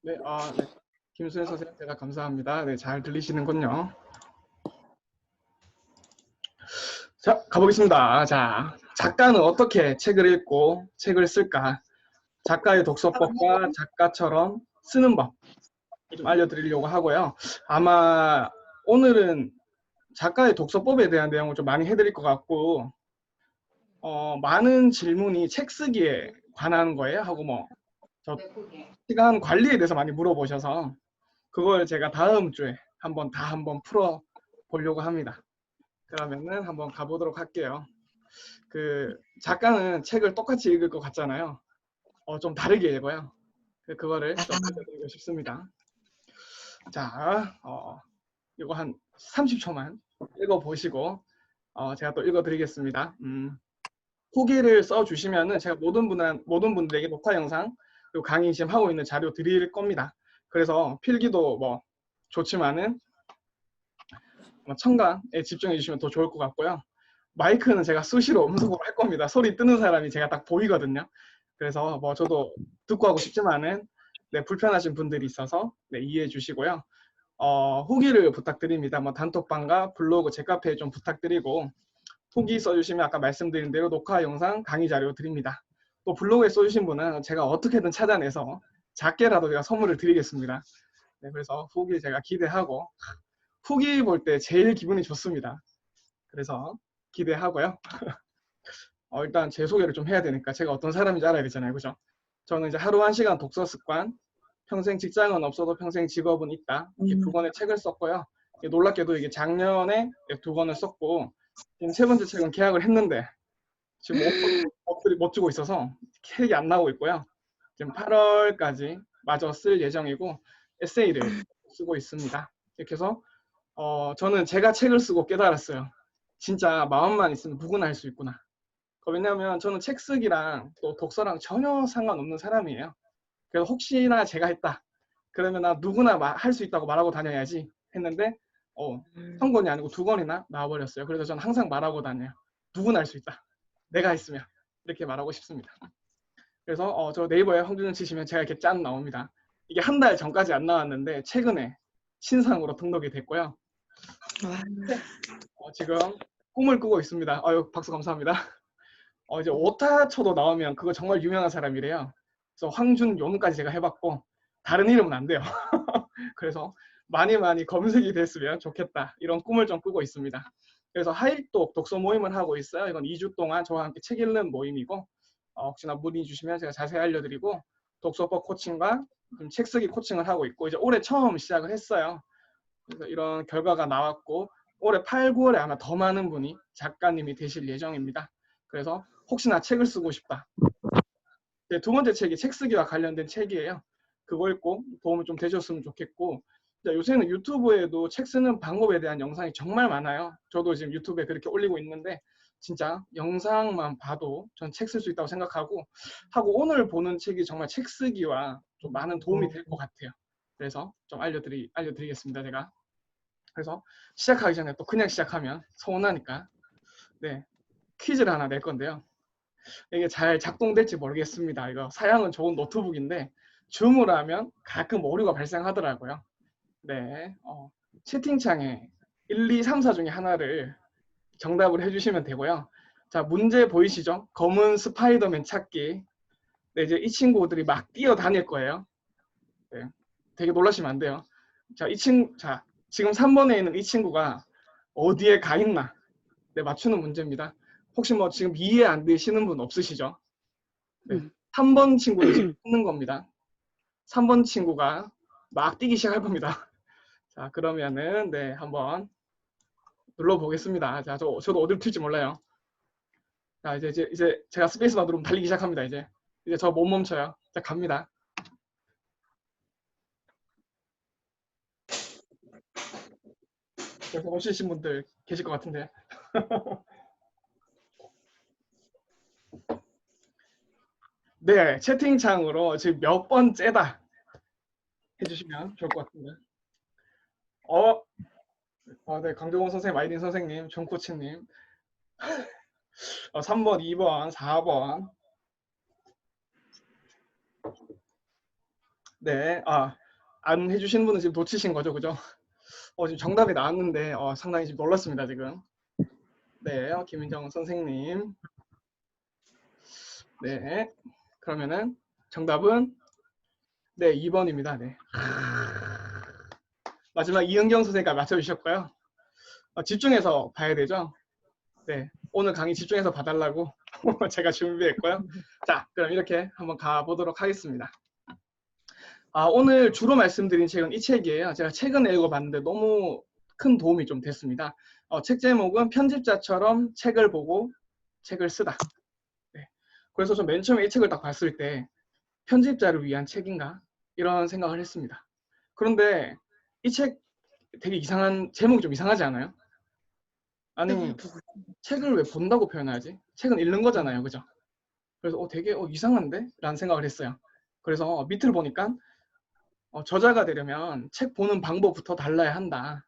네, 네. 김수현 선생님, 대답 감사합니다. 네, 잘 들리시는군요. 자, 가보겠습니다. 자, 작가는 어떻게 책을 읽고 책을 쓸까? 작가의 독서법과 작가처럼 쓰는 법 좀 알려드리려고 하고요. 아마 오늘은 작가의 독서법에 대한 내용을 좀 많이 해드릴 것 같고, 많은 질문이 책 쓰기에 관한 거예요. 하고 저 시간 관리에 대해서 많이 물어보셔서 그걸 제가 다음 주에 한번 풀어 보려고 합니다. 그러면은 한번 가보도록 할게요. 그 작가는 책을 똑같이 읽을 것 같잖아요. 좀 다르게 읽어요. 그거를 좀 알려드리고 싶습니다. 자, 이거 한 30초만 읽어보시고 제가 또 읽어드리겠습니다. 후기를 써주시면은 제가 모든 분들에게 녹화 영상 그리고 강의 지금 하고 있는 자료 드릴 겁니다. 그래서 필기도 좋지만은 청강에 집중해 주시면 더 좋을 것 같고요. 마이크는 제가 수시로 음성으로 할 겁니다. 소리 뜨는 사람이 제가 딱 보이거든요. 그래서 저도 듣고 하고 싶지만은 네, 불편하신 분들이 있어서 네, 이해해 주시고요. 후기를 부탁드립니다. 단톡방과 블로그 제 카페에 좀 부탁드리고 후기 써주시면 아까 말씀드린 대로 녹화 영상 강의 자료 드립니다. 또 블로그에 써주신 분은 제가 어떻게든 찾아내서 작게라도 제가 선물을 드리겠습니다. 네, 그래서 후기 제가 기대하고 후기 볼 때 제일 기분이 좋습니다. 그래서 기대하고요. 일단 제 소개를 좀 해야 되니까 제가 어떤 사람인지 알아야 되잖아요. 그죠? 저는 이제 하루 1시간 독서 습관, 평생 직장은 없어도 평생 직업은 있다. 이렇게 2권의 책을 썼고요. 놀랍게도 이게 작년에 2권을 썼고 지금 3번째 책은 계약을 했는데 지금 오퍼들이 못 주고 있어서 계획이 안 나오고 있고요. 지금 8월까지 마저 쓸 예정이고 에세이를 쓰고 있습니다. 이렇게 해서 저는 제가 책을 쓰고 깨달았어요. 진짜 마음만 있으면 누구나 할 수 있구나. 왜냐하면 저는 책 쓰기랑 또 독서랑 전혀 상관없는 사람이에요. 그래서 혹시나 제가 했다. 그러면 누구나 할 수 있다고 말하고 다녀야지 했는데 한 권이 아니고 2권이나 나와버렸어요. 그래서 저는 항상 말하고 다녀요. 누구나 할 수 있다. 내가 했으면 이렇게 말하고 싶습니다. 그래서 저 네이버에 황준영 치시면 제가 이렇게 짠 나옵니다. 이게 한 달 전까지 안 나왔는데 최근에 신상으로 등록이 됐고요. 지금 꿈을 꾸고 있습니다. 박수 감사합니다. 이제 오타쳐도 나오면 그거 정말 유명한 사람이래요. 그래서 황준용까지 제가 해봤고 다른 이름은 안 돼요. 그래서 많이 검색이 됐으면 좋겠다. 이런 꿈을 좀 꾸고 있습니다. 그래서 하일독 독서 모임을 하고 있어요. 이건 2주 동안 저와 함께 책 읽는 모임이고 혹시나 문의 주시면 제가 자세히 알려드리고 독서법 코칭과 책 쓰기 코칭을 하고 있고 이제 올해 처음 시작을 했어요. 그래서 이런 결과가 나왔고 올해 8, 9월에 아마 더 많은 분이 작가님이 되실 예정입니다. 그래서 혹시나 책을 쓰고 싶다. 네, 2번째 책이 책 쓰기와 관련된 책이에요. 그거 읽고 도움이 좀 되셨으면 좋겠고 요새는 유튜브에도 책 쓰는 방법에 대한 영상이 정말 많아요. 저도 지금 유튜브에 그렇게 올리고 있는데 진짜 영상만 봐도 전 책 쓸 수 있다고 생각하고 오늘 보는 책이 정말 책 쓰기와 좀 많은 도움이 될 것 같아요. 그래서 좀 알려드리겠습니다. 제가. 그래서 시작하기 전에 또 그냥 시작하면 서운하니까 네, 퀴즈를 하나 낼 건데요. 이게 잘 작동될지 모르겠습니다. 이거 사양은 좋은 노트북인데 줌을 하면 가끔 오류가 발생하더라고요. 네, 채팅창에 1, 2, 3, 4 중에 하나를 정답을 해주시면 되고요. 자, 문제 보이시죠? 검은 스파이더맨 찾기. 네, 이제 이 친구들이 막 뛰어다닐 거예요. 네, 되게 놀라시면 안 돼요. 자, 지금 3번에 있는 이 친구가 어디에 가 있나? 네, 맞추는 문제입니다. 혹시 지금 이해 안 되시는 분 없으시죠? 네, 3번 친구를 지금 찾는 겁니다. 3번 친구가 막 뛰기 시작할 겁니다. 자, 그러면은 네, 한번 눌러보겠습니다. 자, 저도 어디로 튈지 몰라요. 자, 이제 제가 스페이스바 누르면 달리기 시작합니다. 이제 저 못 멈춰요. 자, 갑니다. 여기서 멈추신 분들 계실 것 같은데. 네, 채팅창으로 지금 몇 번째다 해주시면 좋을 것 같습니다. 네, 강정호 선생님, 아이린 선생님, 존코치님. 3번, 2번, 4번. 네, 안 해주신 분은 지금 놓치신 거죠, 그죠? 지금 정답이 나왔는데 상당히 지금 놀랐습니다, 지금. 네, 김민정 선생님. 네, 그러면은 정답은 네, 2번입니다. 네. 마지막 이은경 선생님까지 맞춰주셨고요. 집중해서 봐야 되죠? 네, 오늘 강의 집중해서 봐달라고 제가 준비했고요. 자, 그럼 이렇게 한번 가보도록 하겠습니다. 오늘 주로 말씀드린 책은 이 책이에요. 제가 최근에 읽어봤는데 너무 큰 도움이 좀 됐습니다. 책 제목은 편집자처럼 책을 보고 책을 쓰다. 네. 그래서 좀 맨 처음에 이 책을 딱 봤을 때 편집자를 위한 책인가? 이런 생각을 했습니다. 그런데 이 책 되게 이상한, 제목이 좀 이상하지 않아요? 아니, 책을 왜 본다고 표현하지? 책은 읽는 거잖아요. 그죠? 그래서 되게 이상한데? 라는 생각을 했어요. 그래서 밑을 보니까 저자가 되려면 책 보는 방법부터 달라야 한다.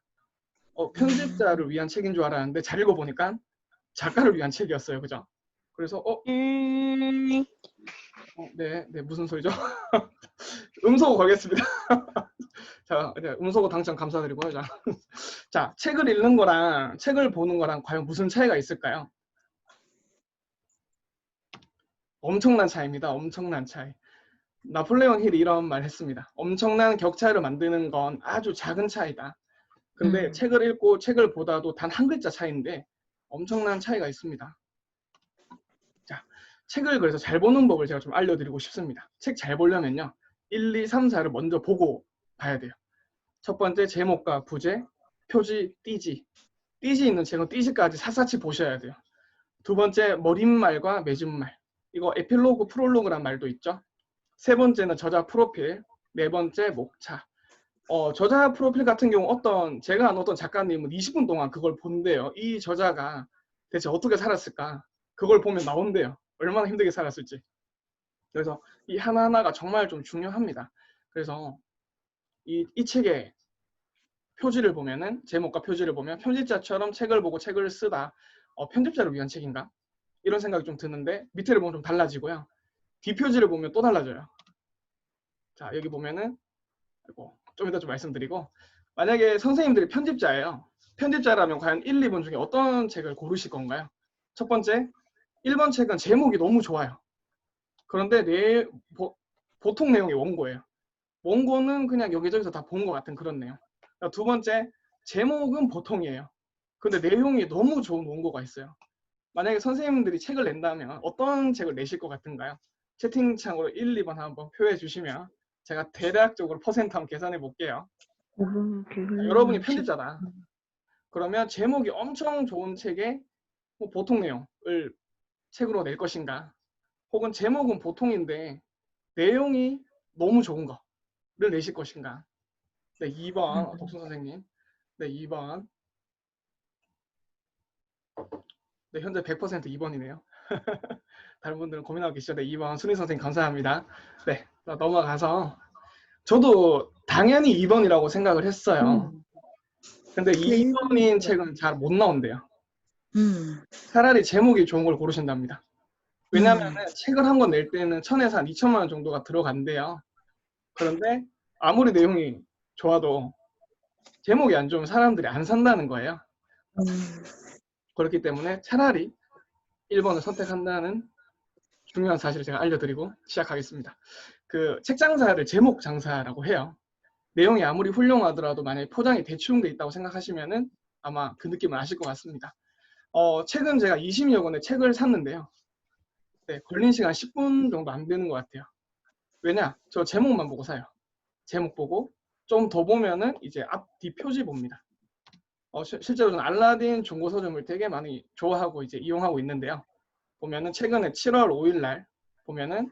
편집자를 위한 책인 줄 알았는데 잘 읽어보니까 작가를 위한 책이었어요. 그죠? 그래서 네, 무슨 소리죠? 음소거 걸겠습니다. 자, 음소거 당첨 감사드리고요. 자, 책을 읽는 거랑 책을 보는 거랑 과연 무슨 차이가 있을까요? 엄청난 차이입니다. 엄청난 차이. 나폴레옹 힐이 이런 말 했습니다. 엄청난 격차를 만드는 건 아주 작은 차이다. 근데 책을 읽고 책을 보다도 단 한 글자 차이인데 엄청난 차이가 있습니다. 자, 책을 그래서 잘 보는 법을 제가 좀 알려드리고 싶습니다. 책 잘 보려면요. 1, 2, 3, 4를 먼저 보고 봐야 돼요. 첫 번째 제목과 부제, 표지, 띠지. 띠지 있는 책은 띠지까지 샅샅이 보셔야 돼요. 두 번째 머릿말과 맺은말. 이거 에필로그, 프롤로그란 말도 있죠. 세 번째는 저자 프로필. 네 번째 목차. 저자 프로필 같은 경우 제가 아는 어떤 작가님은 20분 동안 그걸 본대요. 이 저자가 대체 어떻게 살았을까? 그걸 보면 나온대요. 얼마나 힘들게 살았을지. 그래서 이 하나하나가 정말 좀 중요합니다. 그래서 이 책의 표지를 보면은, 제목과 표지를 보면 편집자처럼 책을 보고 책을 쓰다. 편집자를 위한 책인가? 이런 생각이 좀 드는데 밑에를 보면 좀 달라지고요. 뒷표지를 보면 또 달라져요. 자, 여기 보면은 좀 이따 좀 말씀드리고, 만약에 선생님들이 편집자예요. 편집자라면 과연 1, 2번 중에 어떤 책을 고르실 건가요? 첫 번째, 1번 책은 제목이 너무 좋아요. 그런데 보통 내용이 원고예요. 원고는 그냥 여기저기서 다 본 것 같은 그런 내용. 두 번째, 제목은 보통이에요. 근데 내용이 너무 좋은 원고가 있어요. 만약에 선생님들이 책을 낸다면 어떤 책을 내실 것 같은가요? 채팅창으로 1, 2번 한번 표해 주시면 제가 대략적으로 퍼센트 한번 계산해 볼게요. 여러분이 편집자다. 그러면 제목이 엄청 좋은 책에 보통 내용을 책으로 낼 것인가? 혹은 제목은 보통인데 내용이 너무 좋은 거를 내실 것인가? 네, 2번 독순 선생님. 네, 2번. 네, 현재 100% 2번이네요. 다른 분들은 고민하고 계시죠? 네, 2번 순희 선생님 감사합니다. 네, 넘어가서 저도 당연히 2번이라고 생각을 했어요. 근데 2번인 책은 잘 못 나온대요. 차라리 제목이 좋은 걸 고르신답니다. 왜냐하면 책을 한 권 낼 때는 1,000에서 한 2천만 원 정도가 들어간대요. 그런데 아무리 내용이 좋아도 제목이 안 좋으면 사람들이 안 산다는 거예요. 그렇기 때문에 차라리 1번을 선택한다는 중요한 사실을 제가 알려드리고 시작하겠습니다. 그 책 장사를 제목 장사라고 해요. 내용이 아무리 훌륭하더라도 만약에 포장이 대충 돼 있다고 생각하시면은 아마 그 느낌을 아실 것 같습니다. 최근 제가 20여 권의 책을 샀는데요. 네, 걸린 시간 10분 정도 안 되는 것 같아요. 왜냐? 저 제목만 보고 사요. 제목 보고 좀 더 보면은 이제 앞, 뒤 표지 봅니다. 실제로 저는 알라딘 중고 서점을 되게 많이 좋아하고 이제 이용하고 있는데요. 보면은 최근에 7월 5일 날 보면은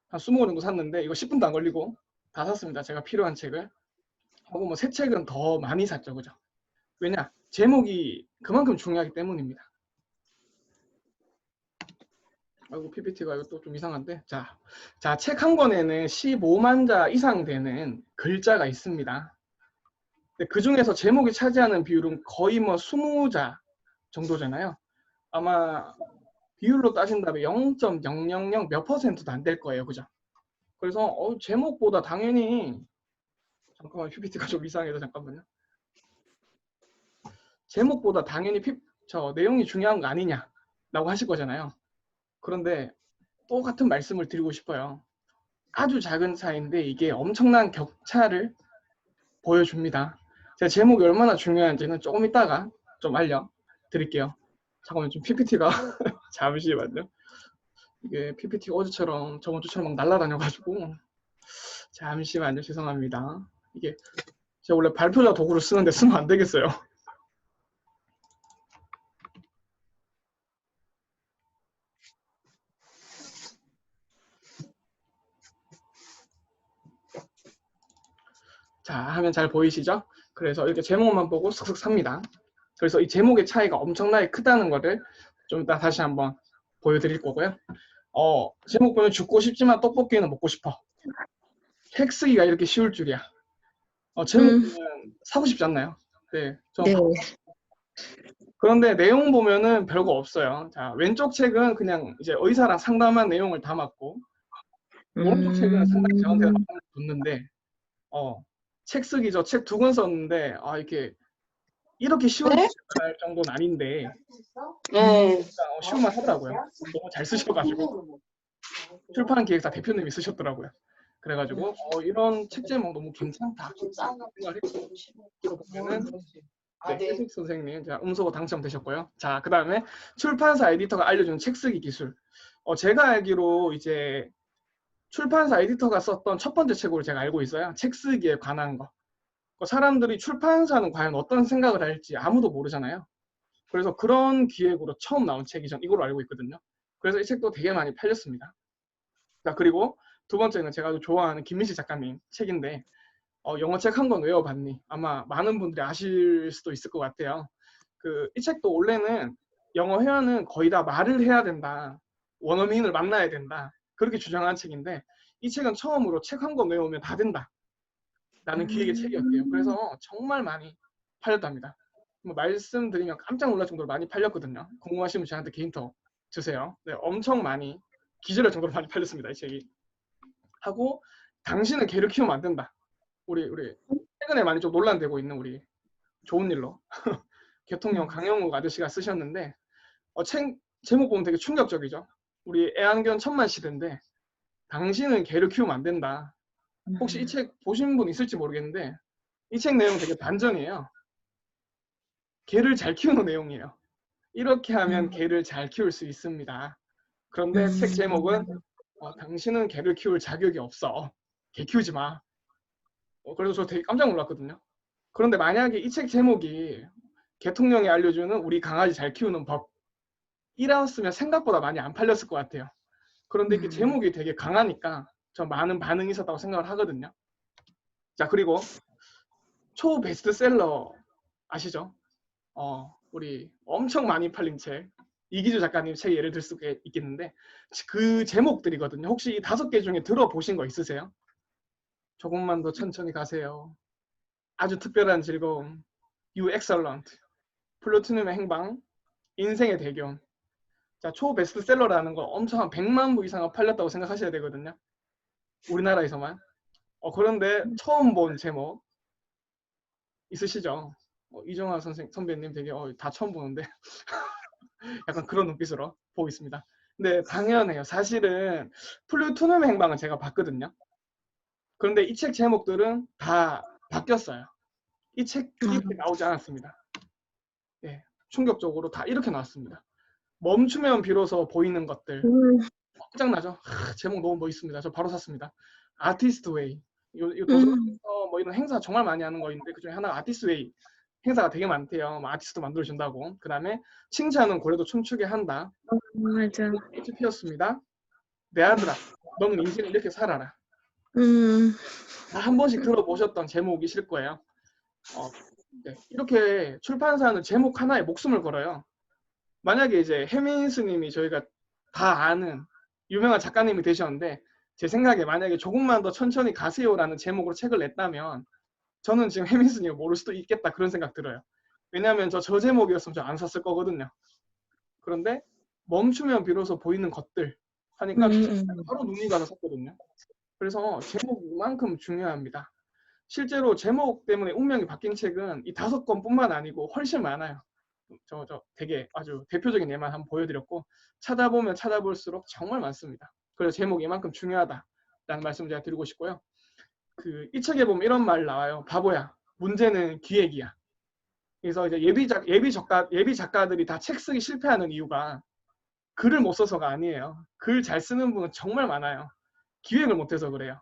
한 20권 정도 샀는데 이거 10분도 안 걸리고 다 샀습니다. 제가 필요한 책을. 하고 뭐 새 책은 더 많이 샀죠. 그죠? 왜냐? 제목이 그만큼 중요하기 때문입니다. 아이고 PPT가 이거 또 좀 이상한데. 자, 책 한 권에는 15만 자 이상 되는 글자가 있습니다. 그 중에서 제목이 차지하는 비율은 거의 뭐 20자 정도잖아요. 아마 비율로 따진다면 0.000 몇 %도 안 될 거예요. 그죠? 그래서 제목보다 당연히 잠깐만 PPT가 좀 이상해서 잠깐만요. 제목보다 당연히 저 내용이 중요한 거 아니냐라고 하실 거잖아요. 그런데 똑같은 말씀을 드리고 싶어요. 아주 작은 차이인데 이게 엄청난 격차를 보여줍니다. 제가 제목이 얼마나 중요한지는 조금 이따가 좀 알려드릴게요. 잠깐만 좀 PPT가 잠시만요. 이게 PPT가 어제처럼 저번 주처럼 막 날아다녀가지고 잠시만요. 죄송합니다. 이게 제가 원래 발표자 도구를 쓰는데 쓰면 안 되겠어요. 자, 하면 잘 보이시죠? 그래서 이렇게 제목만 보고 슥슥 삽니다. 그래서 이 제목의 차이가 엄청나게 크다는 거를 좀 이따 다시 한번 보여드릴 거고요. 제목 보면 죽고 싶지만 떡볶이는 먹고 싶어. 책 쓰기가 이렇게 쉬울 줄이야. 제목 보면 사고 싶지 않나요? 네. 네. 그런데 내용 보면은 별거 없어요. 자, 왼쪽 책은 그냥 이제 의사랑 상담한 내용을 담았고, 오른쪽 책은 상당히 저한테 붙는데, 책 쓰기 저 책 2권 썼는데, 이렇게 쉬운 네? 할 정도는 아닌데, 네. 쉬운만 하더라고요. 너무 잘 쓰셔가지고. 출판 기획사 대표님이 쓰셨더라고요. 그래가지고, 이런 책 제목 너무 괜찮다. 생각을 했고, 이거 보면은, 네, 해석 선생님, 자, 음소거 당첨되셨고요. 자, 그 다음에 출판사 에디터가 알려준 책 쓰기 기술. 제가 알기로 이제 출판사 에디터가 썼던 첫 번째 책으로 제가 알고 있어요. 책 쓰기에 관한 거. 사람들이 출판사는 과연 어떤 생각을 할지 아무도 모르잖아요. 그래서 그런 기획으로 처음 나온 책이 전 이걸로 알고 있거든요. 그래서 이 책도 되게 많이 팔렸습니다. 자, 그리고 두 번째는 제가 아주 좋아하는 김민식 작가님 책인데, 영어 책 한 권 외워봤니? 아마 많은 분들이 아실 수도 있을 것 같아요. 이 책도 원래는 영어 회화는 거의 다 말을 해야 된다. 원어민을 만나야 된다. 그렇게 주장한 책인데, 이 책은 처음으로 책 한 권 외우면 다 된다. 라는 기획의 책이었대요. 그래서 정말 많이 팔렸답니다. 뭐 말씀드리면 깜짝 놀랄 정도로 많이 팔렸거든요. 궁금하시면 저한테 개인톡 주세요. 네, 엄청 많이, 기절할 정도로 많이 팔렸습니다. 이 책이. 하고, 당신은 개를 키우면 안 된다. 우리 최근에 많이 좀 논란되고 있는 우리 좋은 일로 개통령 강영욱 아저씨가 쓰셨는데, 책 제목 보면 되게 충격적이죠. 우리 애완견 천만 시대인데 당신은 개를 키우면 안 된다. 혹시 이 책 보신 분 있을지 모르겠는데 이 책 내용 되게 반전이에요. 개를 잘 키우는 내용이에요. 이렇게 하면 개를 잘 키울 수 있습니다. 그런데 책 제목은 당신은 개를 키울 자격이 없어. 개 키우지 마. 그래서 저 되게 깜짝 놀랐거든요. 그런데 만약에 이 책 제목이 개통령이 알려주는 우리 강아지 잘 키우는 법이라였으면 생각보다 많이 안 팔렸을 것 같아요. 그런데 이게 제목이 되게 강하니까 저 많은 반응이 있었다고 생각을 하거든요. 자, 그리고 초 베스트셀러 아시죠? 우리 엄청 많이 팔린 책, 이기주 작가님 책 예를 들 수 있겠는데 그 제목들이거든요. 혹시 이 5개 중에 들어보신 거 있으세요? 조금만 더 천천히 가세요. 아주 특별한 즐거움, You Excellent, 플루토늄의 행방, 인생의 대견. 자, 초 베스트셀러라는 거 엄청 한 100만 부 이상은 팔렸다고 생각하셔야 되거든요. 우리나라에서만. 그런데 처음 본 제목 있으시죠? 이정화 선배님 되게 다 처음 보는데 약간 그런 눈빛으로 보고 있습니다. 근데 당연해요. 사실은 플루토늄의 행방은 제가 봤거든요. 그런데 이 책 제목들은 다 바뀌었어요. 이 책이 이렇게 나오지 않았습니다. 네, 충격적으로 다 이렇게 나왔습니다. 멈추면 비로소 보이는 것들. 짱나죠? 제목 너무 멋있습니다. 저 바로 샀습니다. 아티스트 웨이. 요 도서관에서 뭐 이런 행사 정말 많이 하는 거 있는데 그중에 하나가 아티스트 웨이 행사가 되게 많대요. 뭐 아티스트 만들어준다고. 그 다음에 칭찬은 고래도 춤추게 한다. 맞아. 꽃이 피었습니다. 내 아들아, 너는 인생을 이렇게 살아라. 다 한 번씩 들어보셨던 제목이실 거예요. 네. 이렇게 출판사는 제목 하나에 목숨을 걸어요. 만약에 이제 해민 스님이 저희가 다 아는 유명한 작가님이 되셨는데 제 생각에 만약에 조금만 더 천천히 가세요라는 제목으로 책을 냈다면 저는 지금 해민 스님을 모를 수도 있겠다 그런 생각 들어요. 왜냐하면 저 제목이었으면 저 안 샀을 거거든요. 그런데 멈추면 비로소 보이는 것들 하니까 바로 눈이 가서 샀거든요. 그래서 제목만큼 중요합니다. 실제로 제목 때문에 운명이 바뀐 책은 이 5권뿐만 아니고 훨씬 많아요. 되게 아주 대표적인 예만 한번 보여드렸고, 찾아보면 찾아볼수록 정말 많습니다. 그래서 제목이 이만큼 중요하다라는 말씀 제가 드리고 싶고요. 이 책에 보면 이런 말 나와요. 바보야, 문제는 기획이야. 그래서 이제 예비 작가들이 다 책 쓰기 실패하는 이유가 글을 못 써서가 아니에요. 글 잘 쓰는 분은 정말 많아요. 기획을 못해서 그래요.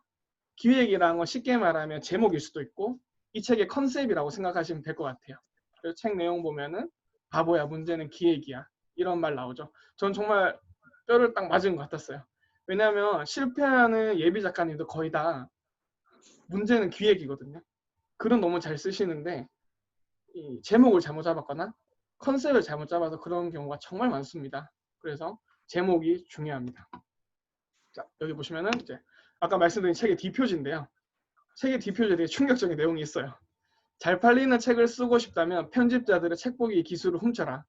기획이라는 건 쉽게 말하면 제목일 수도 있고 이 책의 컨셉이라고 생각하시면 될 것 같아요. 그래서 책 내용 보면은 바보야, 문제는 기획이야, 이런 말 나오죠. 전 정말 뼈를 딱 맞은 것 같았어요. 왜냐하면 실패하는 예비 작가님도 거의 다 문제는 기획이거든요. 글은 너무 잘 쓰시는데 이 제목을 잘못 잡았거나 컨셉을 잘못 잡아서 그런 경우가 정말 많습니다. 그래서 제목이 중요합니다. 자, 여기 보시면은 이제 아까 말씀드린 책의 뒷표지인데요. 책의 뒷표지에 되게 충격적인 내용이 있어요. 잘 팔리는 책을 쓰고 싶다면 편집자들의 책보기 기술을 훔쳐라.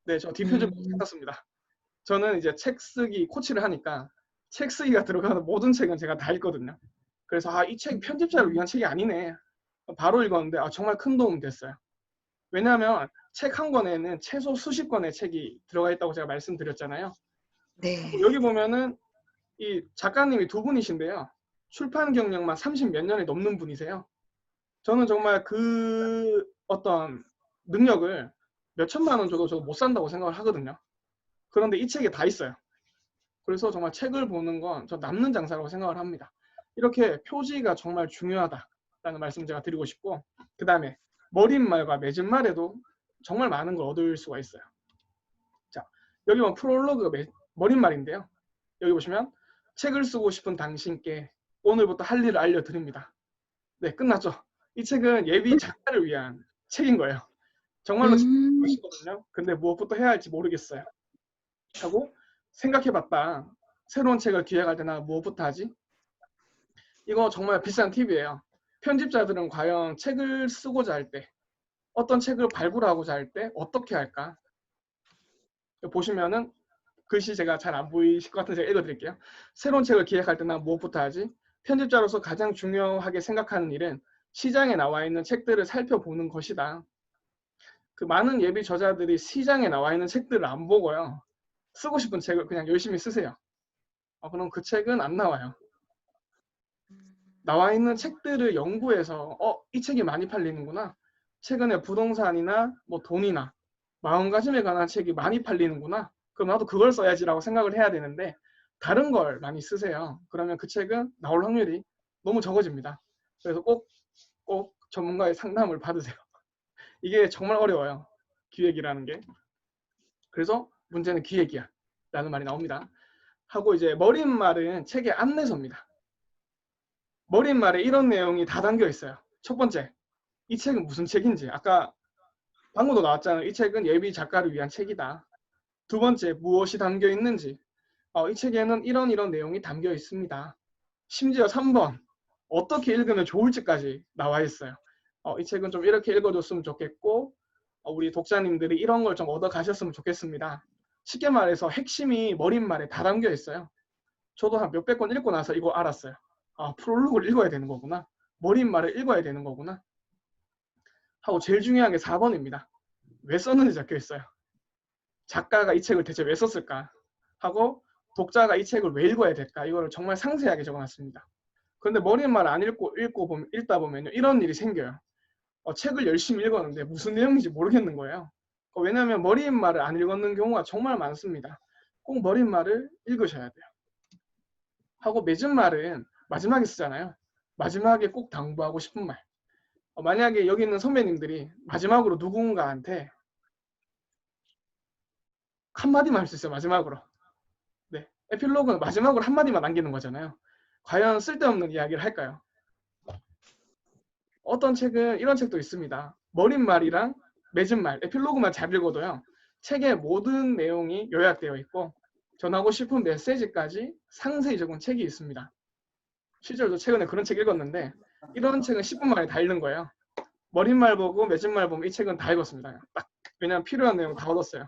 네, 저 뒷표지 보고 찾았습니다. 저는 이제 책 쓰기 코치를 하니까 책 쓰기가 들어가는 모든 책은 제가 다 읽거든요. 그래서 이 책 편집자를 위한 책이 아니네. 바로 읽었는데 정말 큰 도움이 됐어요. 왜냐하면 책 한 권에는 최소 수십 권의 책이 들어가 있다고 제가 말씀드렸잖아요. 네. 여기 보면은 이 작가님이 두 분이신데요. 출판 경력만 30 몇 년이 넘는 분이세요. 저는 정말 그 어떤 능력을 몇 천만 원 줘도 저도 못 산다고 생각을 하거든요. 그런데 이 책에 다 있어요. 그래서 정말 책을 보는 건 저 남는 장사라고 생각을 합니다. 이렇게 표지가 정말 중요하다라는 말씀 제가 드리고 싶고, 그 다음에 머릿말과 맺은말에도 정말 많은 걸 얻을 수가 있어요. 자, 여기 보면 프롤로그가 머릿말인데요. 여기 보시면 책을 쓰고 싶은 당신께 오늘부터 할 일을 알려드립니다. 네, 끝났죠. 이 책은 예비 작가를 위한 책인 거예요. 정말로 책이거든요. 근데 무엇부터 해야 할지 모르겠어요. 하고 생각해봤다. 새로운 책을 기획할 때 나 무엇부터 하지? 이거 정말 비싼 팁이에요. 편집자들은 과연 책을 쓰고자 할 때, 어떤 책을 발굴하고자 할 때 어떻게 할까? 보시면은 글씨 제가 잘 안 보이실 것 같은데 제가 읽어드릴게요. 새로운 책을 기획할 때 난 무엇부터 하지? 편집자로서 가장 중요하게 생각하는 일은 시장에 나와 있는 책들을 살펴보는 것이다. 많은 예비 저자들이 시장에 나와 있는 책들을 안 보고요. 쓰고 싶은 책을 그냥 열심히 쓰세요. 그럼 그 책은 안 나와요. 나와 있는 책들을 연구해서 이 책이 많이 팔리는구나. 최근에 부동산이나 뭐 돈이나 마음가짐에 관한 책이 많이 팔리는구나. 그럼 나도 그걸 써야지라고 생각을 해야 되는데 다른 걸 많이 쓰세요. 그러면 그 책은 나올 확률이 너무 적어집니다. 그래서 꼭 전문가의 상담을 받으세요. 이게 정말 어려워요. 기획이라는 게. 그래서 문제는 기획이야 라는 말이 나옵니다. 하고 이제 머릿말은 책의 안내서입니다. 머릿말에 이런 내용이 다 담겨 있어요. 첫 번째, 이 책은 무슨 책인지. 아까 방금도 나왔잖아요. 이 책은 예비 작가를 위한 책이다. 두 번째, 무엇이 담겨 있는지. 이 책에는 이런 내용이 담겨 있습니다. 심지어 3번, 어떻게 읽으면 좋을지까지 나와 있어요. 이 책은 좀 이렇게 읽어줬으면 좋겠고 우리 독자님들이 이런 걸 좀 얻어 가셨으면 좋겠습니다. 쉽게 말해서 핵심이 머릿말에 다 담겨 있어요. 저도 한 몇백 권 읽고 나서 이거 알았어요. 프롤로그를 읽어야 되는 거구나. 머릿말을 읽어야 되는 거구나. 하고 제일 중요한 게 4번입니다. 왜 썼는지 적혀 있어요. 작가가 이 책을 대체 왜 썼을까? 하고 독자가 이 책을 왜 읽어야 될까? 이거를 정말 상세하게 적어놨습니다. 그런데 머릿말 안 읽다 보면요. 이런 일이 생겨요. 책을 열심히 읽었는데 무슨 내용인지 모르겠는 거예요. 왜냐하면 머릿말을 안 읽었는 경우가 정말 많습니다. 꼭 머릿말을 읽으셔야 돼요. 하고 맺은말은 마지막에 쓰잖아요. 마지막에 꼭 당부하고 싶은 말. 만약에 여기 있는 선배님들이 마지막으로 누군가한테 한마디만 할 수 있어요. 마지막으로. 네. 에필로그는 마지막으로 한마디만 남기는 거잖아요. 과연 쓸데없는 이야기를 할까요? 어떤 책은 이런 책도 있습니다. 머릿말이랑 맺은말, 에필로그만 잘 읽어도요. 책의 모든 내용이 요약되어 있고 전하고 싶은 메시지까지 상세히 적은 책이 있습니다. 실제로 최근에 그런 책 읽었는데 이런 책은 10분 만에 다 읽는 거예요. 머릿말 보고 맺은말 보면 이 책은 다 읽었습니다. 딱 왜냐면 필요한 내용 다 얻었어요.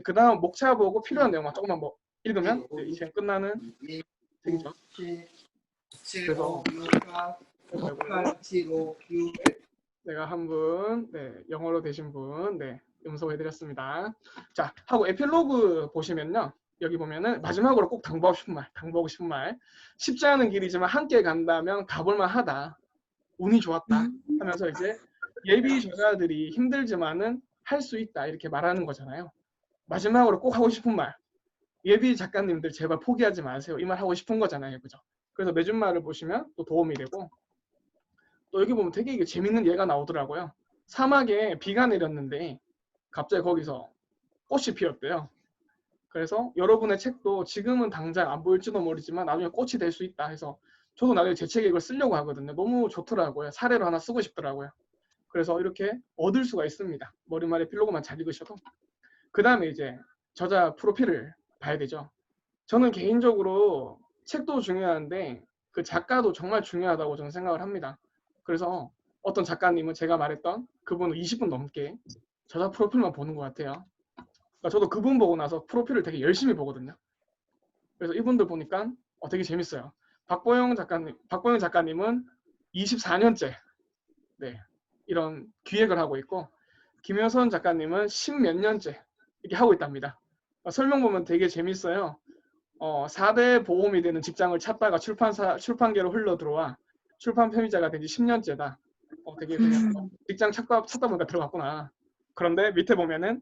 그 다음 목차 보고 필요한 내용만 조금만 읽으면 이 책 끝나는 책이죠. 그래서 75687591 내가 한 분, 네, 영어로 되신 분, 네, 음소해드렸습니다. 자, 하고 에필로그 보시면요. 여기 보면은 마지막으로 꼭 당부하고 싶은 말. 쉽지 않은 길이지만 함께 간다면 가볼만 하다. 운이 좋았다. 하면서 이제 예비 저자들이 힘들지만은 할 수 있다. 이렇게 말하는 거잖아요. 마지막으로 꼭 하고 싶은 말. 예비 작가님들 제발 포기하지 마세요. 이 말 하고 싶은 거잖아요. 그죠? 그래서 맺은 말을 보시면 또 도움이 되고, 또 여기 보면 되게 이게 재밌는 예가 나오더라고요. 사막에 비가 내렸는데 갑자기 거기서 꽃이 피었대요. 그래서 여러분의 책도 지금은 당장 안 보일지도 모르지만 나중에 꽃이 될 수 있다 해서, 저도 나중에 제 책에 이걸 쓰려고 하거든요. 너무 좋더라고요. 사례로 하나 쓰고 싶더라고요. 그래서 이렇게 얻을 수가 있습니다. 머리말에 필로그만 잘 읽으셔도. 그 다음에 이제 저자 프로필을 봐야 되죠. 저는 개인적으로 책도 중요한데 그 작가도 정말 중요하다고 저는 생각을 합니다. 그래서 어떤 작가님은 제가 말했던 그분은 20분 넘게 저자 프로필만 보는 것 같아요. 그러니까 저도 그분 보고 나서 프로필을 되게 열심히 보거든요. 그래서 이분들 보니까 되게 재밌어요. 박보영 작가님은 24년째 네, 이런 기획을 하고 있고, 김효선 작가님은 10몇 년째 이렇게 하고 있답니다. 설명 보면 되게 재밌어요. 4대 보험이 되는 직장을 찾다가 출판계로 흘러 들어와 출판 편의자가 된 지 10년째다. 되게 그냥 직장 찾다 보니까 들어갔구나. 그런데 밑에 보면은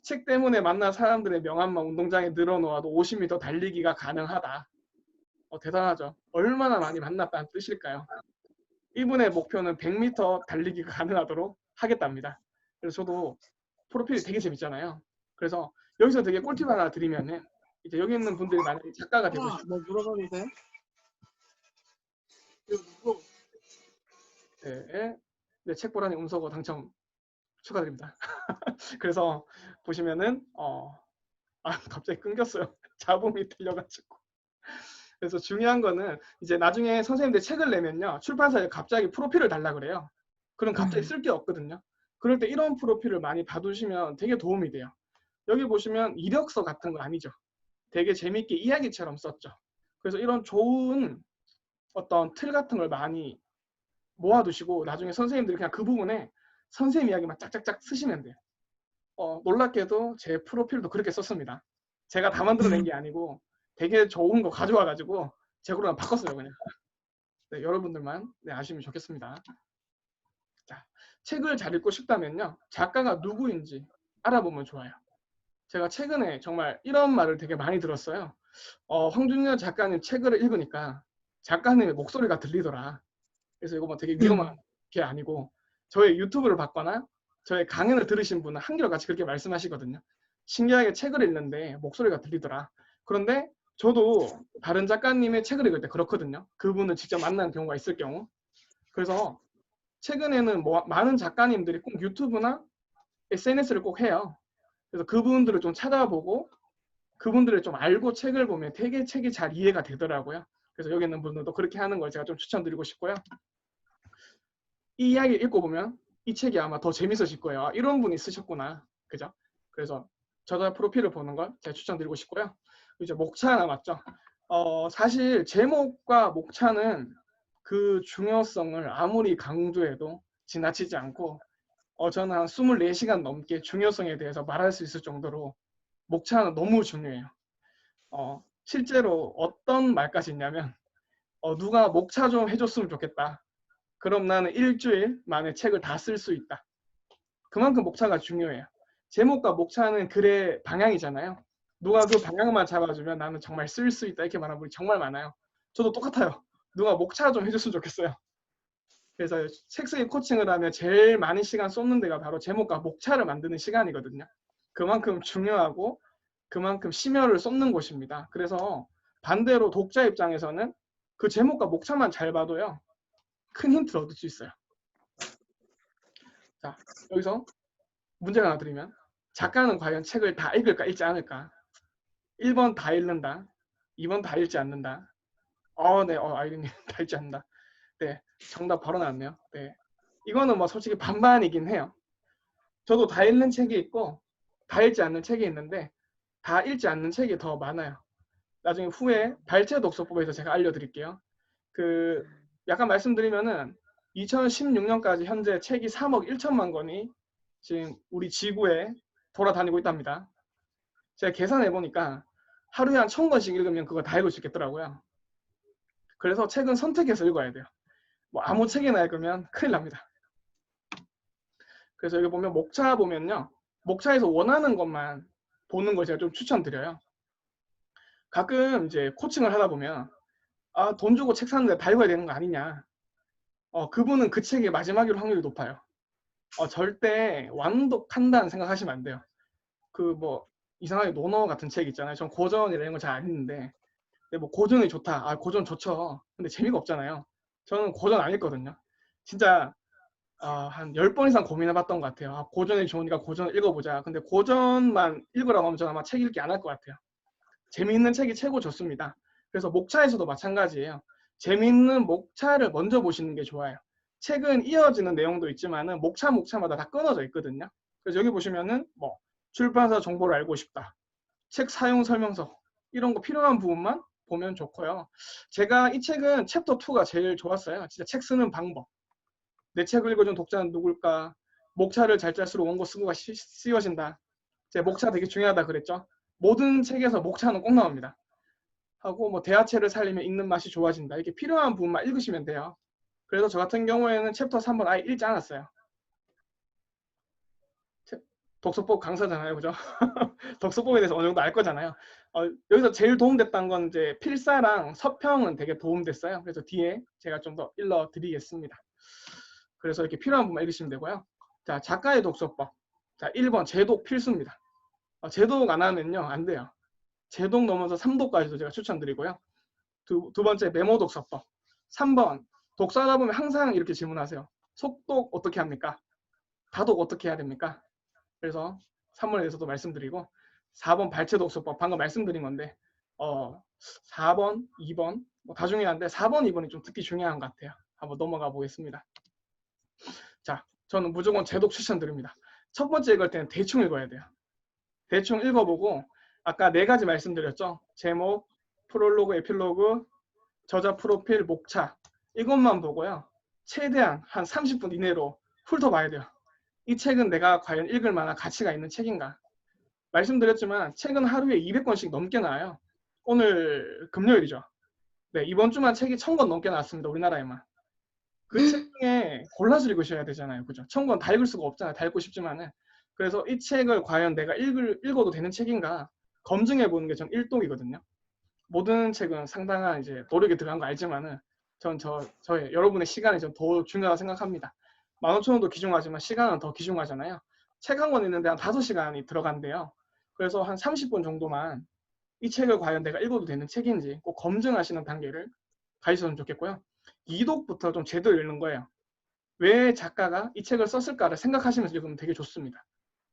책 때문에 만난 사람들의 명함만 운동장에 늘어놓아도 50m 달리기가 가능하다. 대단하죠. 얼마나 많이 만났다는 뜻일까요? 이분의 목표는 100m 달리기가 가능하도록 하겠답니다. 그래서 저도 프로필이 되게 재밌잖아요. 그래서 여기서 되게 꿀팁 하나 드리면은, 이제 여기 있는 분들이 만약에 작가가 되고 싶어요. 뭐 물어봐도 돼? 이거 누구? 네, 네, 책보라니 음소거 당첨 축하드립니다. 그래서 보시면은 갑자기 끊겼어요. 잡음이 들려가지고. 그래서 중요한 거는 이제 나중에 선생님들 책을 내면요, 출판사에 갑자기 프로필을 달라 그래요. 그럼 갑자기 쓸 게 없거든요. 그럴 때 이런 프로필을 많이 봐두시면 되게 도움이 돼요. 여기 보시면 이력서 같은 거 아니죠. 되게 재밌게 이야기처럼 썼죠. 그래서 이런 좋은 어떤 틀 같은 걸 많이 모아두시고 나중에 선생님들이 그냥 그 부분에 선생님 이야기만 짝짝짝 쓰시면 돼요. 놀랍게도 제 프로필도 그렇게 썼습니다. 제가 다 만들어낸 게 아니고 되게 좋은 거 가져와가지고 제 거랑 바꿨어요. 그냥. 네, 여러분들만 아시면 좋겠습니다. 자, 책을 잘 읽고 싶다면요, 작가가 누구인지 알아보면 좋아요. 제가 최근에 정말 이런 말을 되게 많이 들었어요. 황준여 작가님 책을 읽으니까 작가님의 목소리가 들리더라. 그래서 이거 뭐 되게 위험한 게 아니고, 저의 유튜브를 봤거나 저의 강연을 들으신 분은 한결같이 그렇게 말씀하시거든요. 신기하게 책을 읽는데 목소리가 들리더라. 그런데 저도 다른 작가님의 책을 읽을 때 그렇거든요. 그분을 직접 만나는 경우가 있을 경우. 그래서 최근에는 많은 작가님들이 꼭 유튜브나 SNS를 꼭 해요. 그래서 그분들을 좀 찾아보고 그분들을 좀 알고 책을 보면 되게 책이 잘 이해가 되더라고요. 그래서 여기 있는 분들도 그렇게 하는 걸 제가 좀 추천드리고 싶고요. 이 이야기를 읽고 보면 이 책이 아마 더 재밌어질 거예요. 이런 분이 쓰셨구나. 그죠? 그래서 저자 프로필을 보는 걸 제가 추천드리고 싶고요. 이제 목차 남았죠. 사실 제목과 목차는 그 중요성을 아무리 강조해도 지나치지 않고, 저는 한 24시간 넘게 중요성에 대해서 말할 수 있을 정도로 목차는 너무 중요해요. 실제로 어떤 말까지 있냐면, 누가 목차 좀 해줬으면 좋겠다. 그럼 나는 일주일 만에 책을 다 쓸 수 있다. 그만큼 목차가 중요해요. 제목과 목차는 글의 방향이잖아요. 누가 그 방향만 잡아주면 나는 정말 쓸 수 있다 이렇게 말하는 분이 정말 많아요. 저도 똑같아요. 누가 목차 좀 해줬으면 좋겠어요. 그래서 책 쓰기 코칭을 하면 제일 많은 시간 쏟는 데가 바로 제목과 목차를 만드는 시간이거든요. 그만큼 중요하고 그만큼 심혈을 쏟는 곳입니다. 그래서 반대로 독자 입장에서는 그 제목과 목차만 잘 봐도요, 큰 힌트를 얻을 수 있어요. 자, 여기서 문제를 하나 드리면, 작가는 과연 책을 다 읽을까 읽지 않을까? 1번 다 읽는다, 2번 다 읽지 않는다. 네, 아이린님 다 읽지 않는다. 네, 정답 바로 나왔네요. 네, 이거는 뭐 솔직히 반반이긴 해요. 저도 다 읽는 책이 있고 다 읽지 않는 책이 있는데 다 읽지 않는 책이 더 많아요. 나중에 후에 발제 독서법에서 제가 알려드릴게요. 약간 말씀드리면은 2016년까지 현재 책이 3억 1천만 권이 지금 우리 지구에 돌아다니고 있답니다. 제가 계산해 보니까 하루에 한 1000권씩 읽으면 그거 다 읽을 수 있겠더라고요. 그래서 책은 선택해서 읽어야 돼요. 뭐 아무 책이나 읽으면 큰일 납니다. 그래서 여기 보면 목차 보면요. 목차에서 원하는 것만 보는 걸 제가 좀 추천드려요. 가끔 이제 코칭을 하다 보면 돈 주고 책 사는데 다 읽어야 되는 거 아니냐. 그분은 그 책이 마지막일 확률이 높아요. 절대 완독한다는 생각하시면 안 돼요. 뭐 이상하게 논어 같은 책 있잖아요. 전 고전이라 이런 거 잘 안 읽는데 근데 뭐 고전이 좋다. 고전 좋죠. 근데 재미가 없잖아요. 저는 고전 안 읽거든요. 진짜 한 10번 이상 고민해봤던 것 같아요. 고전이 좋으니까 고전을 읽어보자. 근데 고전만 읽으라고 하면 저는 아마 책 읽기 안 할 것 같아요. 재미있는 책이 최고 좋습니다. 그래서 목차에서도 마찬가지예요. 재미있는 목차를 먼저 보시는 게 좋아요. 책은 이어지는 내용도 있지만은 목차마다 다 끊어져 있거든요. 그래서 여기 보시면은 뭐 출판사 정보를 알고 싶다. 책 사용 설명서 이런 거 필요한 부분만 보면 좋고요. 제가 이 책은 챕터 2가 제일 좋았어요. 진짜 책 쓰는 방법. 내 책을 읽어준 독자는 누굴까? 목차를 잘 짤수록 원고 쓰고가 쉬워진다. 제 목차 되게 중요하다 그랬죠. 모든 책에서 목차는 꼭 나옵니다. 하고 뭐 대화체를 살리면 읽는 맛이 좋아진다. 이렇게 필요한 부분만 읽으시면 돼요. 그래서 저 같은 경우에는 챕터 3번 아예 읽지 않았어요. 독서법 강사잖아요, 그죠? 독서법에 대해서 어느 정도 알 거잖아요. 여기서 제일 도움됐던 건 이제 필사랑 서평은 되게 도움됐어요. 그래서 뒤에 제가 좀 더 일러드리겠습니다. 그래서 이렇게 필요한 부분만 읽으시면 되고요. 자, 작가의 독서법. 자, 1번 제독 필수입니다. 제독 안 하면요, 안 돼요. 제독 넘어서 3독까지도 제가 추천드리고요. 두 번째 메모 독서법. 3번 독서하다 보면 항상 이렇게 질문하세요. 속독 어떻게 합니까? 다독 어떻게 해야 됩니까? 그래서 3번에 대해서도 말씀드리고 4번 발제 독서법 방금 말씀드린 건데 4번, 2번 다 중요한데 4번, 2번이 좀 특히 중요한 것 같아요. 한번 넘어가 보겠습니다. 자, 저는 무조건 제독 추천드립니다. 첫 번째 읽을 때는 대충 읽어야 돼요. 대충 읽어보고 아까 4가지 말씀드렸죠. 제목, 프롤로그, 에필로그, 저자 프로필, 목차 이것만 보고요. 최대한 한 30분 이내로 훑어봐야 돼요. 이 책은 내가 과연 읽을 만한 가치가 있는 책인가? 말씀드렸지만 책은 하루에 200권씩 넘게 나와요. 오늘 금요일이죠. 네, 이번 주만 책이 1000권 넘게 나왔습니다. 우리나라에만. 그 책 중에 골라서 읽으셔야 되잖아요. 그죠? 1000권 다 읽을 수가 없잖아요. 다 읽고 싶지만은. 그래서 이 책을 과연 내가 읽어도 되는 책인가 검증해 보는 게 전 1독이거든요. 모든 책은 상당한 이제 노력이 들어간 거 알지만은 전 저의 여러분의 시간이 좀 더 중요하다고 생각합니다. 15,000원도 귀중하지만 시간은 더 귀중하잖아요. 책 한 권 읽는데 한 5시간이 들어간대요. 그래서 한 30분 정도만 이 책을 과연 내가 읽어도 되는 책인지 꼭 검증하시는 단계를 가지셨으면 좋겠고요. 2독부터 좀 제대로 읽는 거예요. 왜 작가가 이 책을 썼을까를 생각하시면서 읽으면 되게 좋습니다.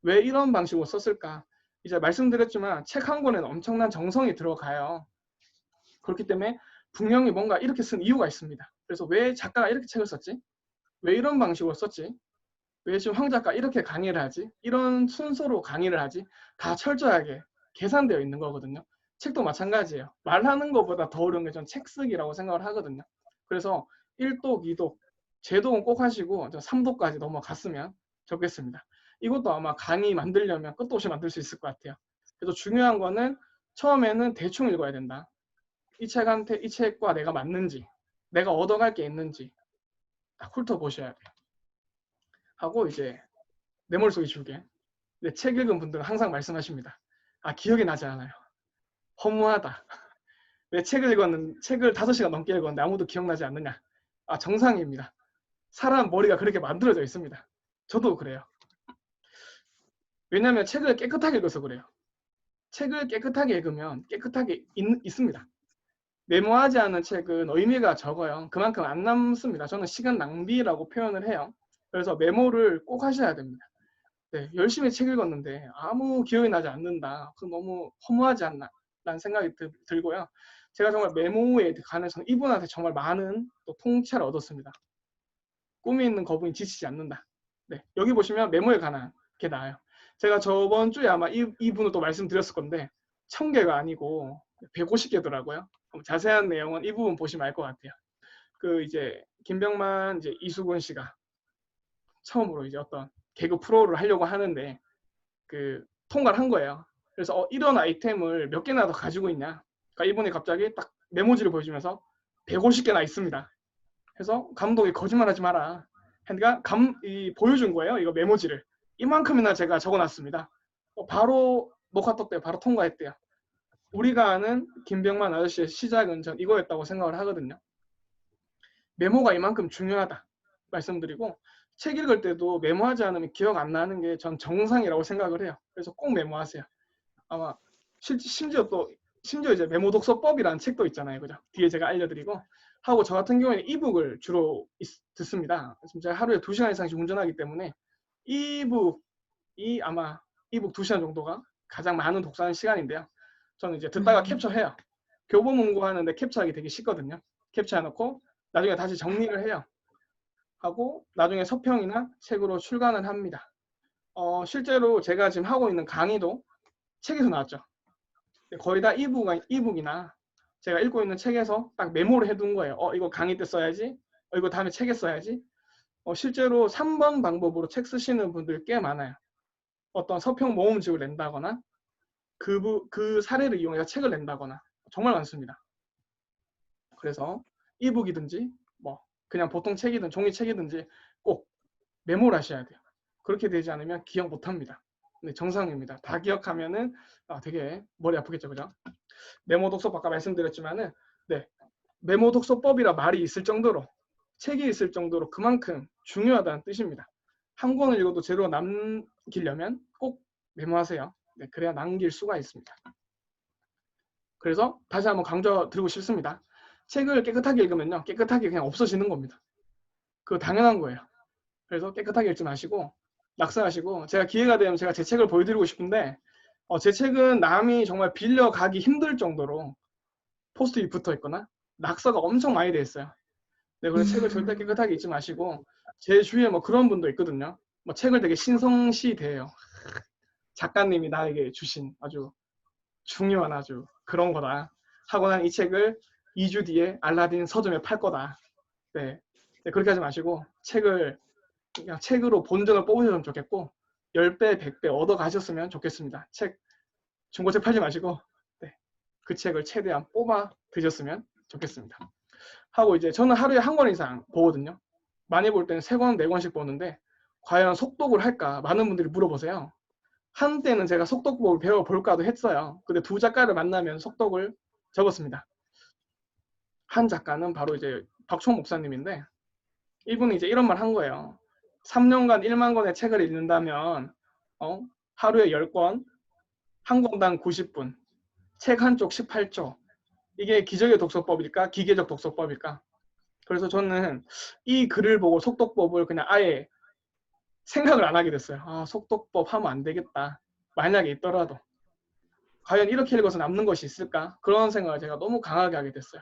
왜 이런 방식으로 썼을까? 이제 말씀드렸지만 책 한 권에는 엄청난 정성이 들어가요. 그렇기 때문에 분명히 뭔가 이렇게 쓴 이유가 있습니다. 그래서 왜 작가가 이렇게 책을 썼지? 왜 이런 방식으로 썼지? 왜 지금 황 작가 이렇게 강의를 하지? 이런 순서로 강의를 하지? 다 철저하게 계산되어 있는 거거든요. 책도 마찬가지예요. 말하는 것보다 더 어려운 게 전 책 쓰기라고 생각을 하거든요. 그래서 1독, 2독, 제독은 꼭 하시고 3독까지 넘어갔으면 좋겠습니다. 이것도 아마 강의 만들려면 끝도 없이 만들 수 있을 것 같아요. 그래서 중요한 거는 처음에는 대충 읽어야 된다. 이 책과 내가 맞는지, 내가 얻어갈 게 있는지 딱 훑어보셔야 돼요. 하고 이제 내 머릿속에 줄게. 근데 책 읽은 분들은 항상 말씀하십니다. 기억이 나지 않아요. 허무하다. 왜 책을 5시간 넘게 읽었는데 아무도 기억나지 않느냐. 정상입니다. 사람 머리가 그렇게 만들어져 있습니다. 저도 그래요. 왜냐하면 책을 깨끗하게 읽어서 그래요. 책을 깨끗하게 읽으면 깨끗하게 있습니다. 메모하지 않은 책은 의미가 적어요. 그만큼 안 남습니다. 저는 시간 낭비라고 표현을 해요. 그래서 메모를 꼭 하셔야 됩니다. 네, 열심히 책 읽었는데 아무 기억이 나지 않는다. 그럼 너무 허무하지 않나? 라는 생각이 들고요. 제가 정말 메모에 관해서 이분한테 정말 많은 또 통찰을 얻었습니다. 꿈이 있는 거북이 지치지 않는다. 네, 여기 보시면 메모에 관한 게 나와요. 제가 저번 주에 아마 이분을 또 말씀드렸을 건데 1000개가 아니고 150개더라고요. 자세한 내용은 이 부분 보시면 알 것 같아요. 그 이제 김병만 이제 이수근 씨가 처음으로 이제 어떤 개그 프로를 하려고 하는데 그 통과를 한 거예요. 그래서 이런 아이템을 몇 개나 더 가지고 있냐. 그러니까 이분이 갑자기 딱 메모지를 보여주면서 150개나 있습니다. 그래서 감독이 거짓말하지 마라. 그러니까 보여준 거예요. 이거 메모지를. 이만큼이나 제가 적어놨습니다. 바로 녹화 떴대요. 바로 통과했대요. 우리가 아는 김병만 아저씨의 시작은 전 이거였다고 생각을 하거든요. 메모가 이만큼 중요하다 말씀드리고, 책 읽을 때도 메모하지 않으면 기억 안 나는 게 전 정상이라고 생각을 해요. 그래서 꼭 메모하세요. 아마 심지어 이제 메모 독서법이라는 책도 있잖아요. 그죠? 뒤에 제가 알려드리고 하고, 저 같은 경우에는 이북을 주로 듣습니다. 제가 하루에 2시간 이상씩 운전하기 때문에 이북이 아마 이북 2시간 정도가 가장 많은 독서하는 시간인데요. 저는 이제 듣다가 캡처해요. 교보 문고하는데 캡처하기 되게 쉽거든요. 캡처해놓고 나중에 다시 정리를 해요. 하고 나중에 서평이나 책으로 출간을 합니다. 실제로 제가 지금 하고 있는 강의도 책에서 나왔죠. 거의 다 이북이나 제가 읽고 있는 책에서 딱 메모를 해둔 거예요. 이거 강의 때 써야지. 이거 다음에 책에 써야지. 실제로 3번 방법으로 책 쓰시는 분들 꽤 많아요. 어떤 서평 모음집을 낸다거나 그 사례를 이용해서 책을 낸다거나 정말 많습니다. 그래서 이북이든지 뭐 그냥 보통 책이든 종이책이든지 꼭 메모를 하셔야 돼요. 그렇게 되지 않으면 기억 못합니다. 네, 정상입니다. 다 기억하면은 되게 머리 아프겠죠, 그죠? 메모 독서법 아까 말씀드렸지만은 네, 메모 독서법이라 말이 있을 정도로, 책이 있을 정도로 그만큼 중요하다는 뜻입니다. 한 권을 읽어도 제대로 남기려면 꼭 메모하세요. 네, 그래야 남길 수가 있습니다. 그래서 다시 한번 강조드리고 싶습니다. 책을 깨끗하게 읽으면요, 깨끗하게 그냥 없어지는 겁니다. 그거 당연한 거예요. 그래서 깨끗하게 읽지 마시고 낙서하시고, 제가 기회가 되면 제가 제 책을 보여드리고 싶은데 제 책은 남이 정말 빌려가기 힘들 정도로 포스트잇 붙어 있거나 낙서가 엄청 많이 돼 있어요. 네, 그래서 책을 절대 깨끗하게 읽지 마시고, 제 주위에 뭐 그런 분도 있거든요. 뭐 책을 되게 신성시 대해요. 작가님이 나에게 주신 아주 중요한 아주 그런 거다 하고, 난 이 책을 2주 뒤에 알라딘 서점에 팔 거다. 네, 그렇게 하지 마시고 책을 그냥 책으로 본전을 뽑으셨으면 좋겠고 10배, 100배 얻어 가셨으면 좋겠습니다. 중고책 팔지 마시고 네, 그 책을 최대한 뽑아 드셨으면 좋겠습니다. 하고 이제 저는 하루에 한 권 이상 보거든요. 많이 볼 때는 3권, 4권씩 보는데 과연 속독을 할까? 많은 분들이 물어보세요. 한때는 제가 속독법을 배워볼까도 했어요. 근데 두 작가를 만나면 속독을 적었습니다. 한 작가는 바로 이제 박총 목사님인데, 이분이 이제 이런 말 한 거예요. 3년간 1만 권의 책을 읽는다면 하루에 10권, 한 권당 90분, 책 한 쪽 18조. 이게 기적의 독서법일까? 기계적 독서법일까? 그래서 저는 이 글을 보고 속독법을 그냥 아예 생각을 안 하게 됐어요. 속독법 하면 안 되겠다. 만약에 있더라도 과연 이렇게 읽어서 남는 것이 있을까? 그런 생각을 제가 너무 강하게 하게 됐어요.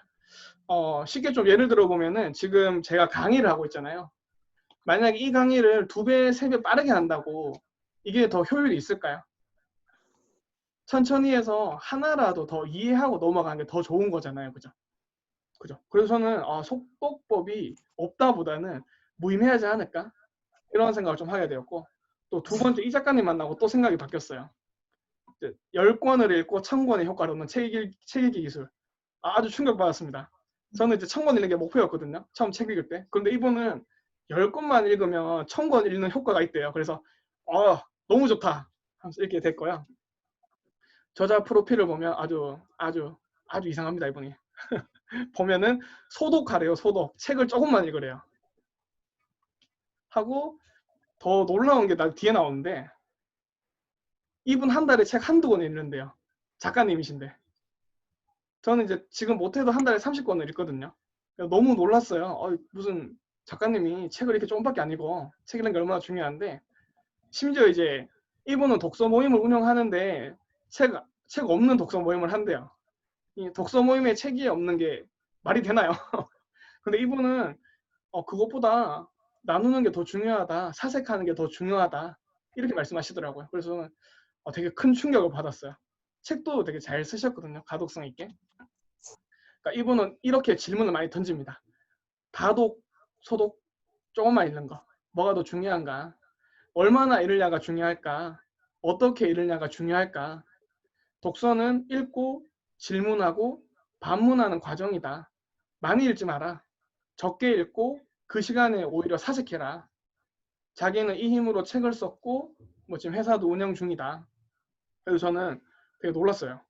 쉽게 좀 예를 들어보면은 지금 제가 강의를 하고 있잖아요. 만약에 이 강의를 2배, 3배 빠르게 한다고 이게 더 효율이 있을까요? 천천히 해서 하나라도 더 이해하고 넘어가는 게 더 좋은 거잖아요. 그죠? 그래서 저는 속독법이 없다보다는 무의미하지 않을까? 이런 생각을 좀 하게 되었고, 또 두 번째 이 작가님 만나고 또 생각이 바뀌었어요. 10권을 읽고 1000권의 효과를 얻는 책 읽기 기술. 아주 충격받았습니다. 저는 이제 1000권 읽는 게 목표였거든요. 처음 책 읽을 때. 그런데 이분은 10권만 읽으면 1000권 읽는 효과가 있대요. 그래서 너무 좋다 하면서 읽게 됐고요. 저자 프로필을 보면 아주 이상합니다. 이분이. 보면은 소독하래요. 소독. 책을 조금만 읽으래요. 하고 더 놀라운 게 뒤에 나오는데, 이분 한 달에 책 한두 권 읽는데요. 작가님이신데. 저는 이제 지금 못해도 한 달에 30권을 읽거든요. 너무 놀랐어요. 무슨 작가님이 책을 이렇게 조금밖에 안 읽어. 책 읽는 게 얼마나 중요한데, 심지어 이제 이분은 독서 모임을 운영하는데 책 없는 독서 모임을 한대요. 이 독서 모임에 책이 없는 게 말이 되나요? 근데 이분은 그것보다 나누는 게 더 중요하다, 사색하는 게 더 중요하다, 이렇게 말씀하시더라고요. 그래서 되게 큰 충격을 받았어요. 책도 되게 잘 쓰셨거든요. 가독성 있게. 그러니까 이분은 이렇게 질문을 많이 던집니다. 다독, 소독, 조금만 읽는 거. 뭐가 더 중요한가? 얼마나 읽느냐가 중요할까? 어떻게 읽느냐가 중요할까? 독서는 읽고 질문하고 반문하는 과정이다. 많이 읽지 마라. 적게 읽고 그 시간에 오히려 사색해라. 자기는 이 힘으로 책을 썼고 뭐 지금 회사도 운영 중이다. 그래서 저는 되게 놀랐어요.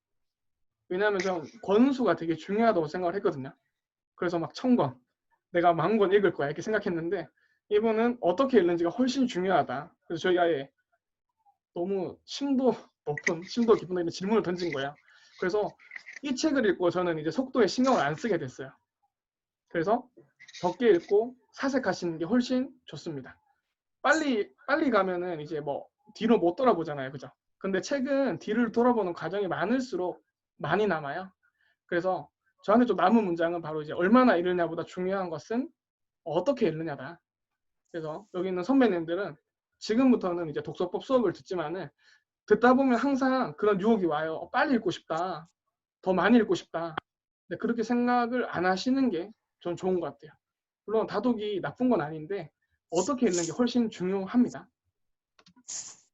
왜냐하면 좀 권수가 되게 중요하다고 생각을 했거든요. 그래서 막 1000권, 내가 10,000권 읽을 거야 이렇게 생각했는데 이분은 어떻게 읽는지가 훨씬 중요하다. 그래서 저희가 너무 심도 높은, 심도 깊은 이런 질문을 던진 거예요. 그래서 이 책을 읽고 저는 이제 속도에 신경을 안 쓰게 됐어요. 그래서 적게 읽고 사색하시는 게 훨씬 좋습니다. 빨리 가면은 이제 뭐 뒤로 못 돌아보잖아요. 그죠? 근데 책은 뒤를 돌아보는 과정이 많을수록 많이 남아요. 그래서 저한테 좀 남은 문장은 바로 이제 얼마나 읽느냐보다 중요한 것은 어떻게 읽느냐다. 그래서 여기 있는 선배님들은 지금부터는 이제 독서법 수업을 듣지만은 듣다 보면 항상 그런 유혹이 와요. 빨리 읽고 싶다. 더 많이 읽고 싶다. 근데 그렇게 생각을 안 하시는 게 전 좋은 것 같아요. 물론 다독이 나쁜 건 아닌데 어떻게 읽는 게 훨씬 중요합니다.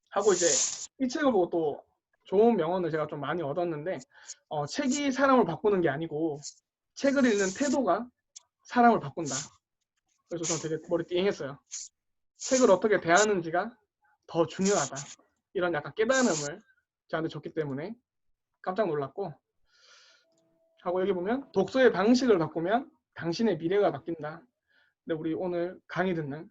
하고 이제 이 책을 보고 또 좋은 명언을 제가 좀 많이 얻었는데 책이 사람을 바꾸는 게 아니고 책을 읽는 태도가 사람을 바꾼다. 그래서 저는 되게 머리 띵했어요. 책을 어떻게 대하는지가 더 중요하다. 이런 약간 깨달음을 저한테 줬기 때문에 깜짝 놀랐고 하고 여기 보면 독서의 방식을 바꾸면 당신의 미래가 바뀐다. 근데 우리 오늘 강의 듣는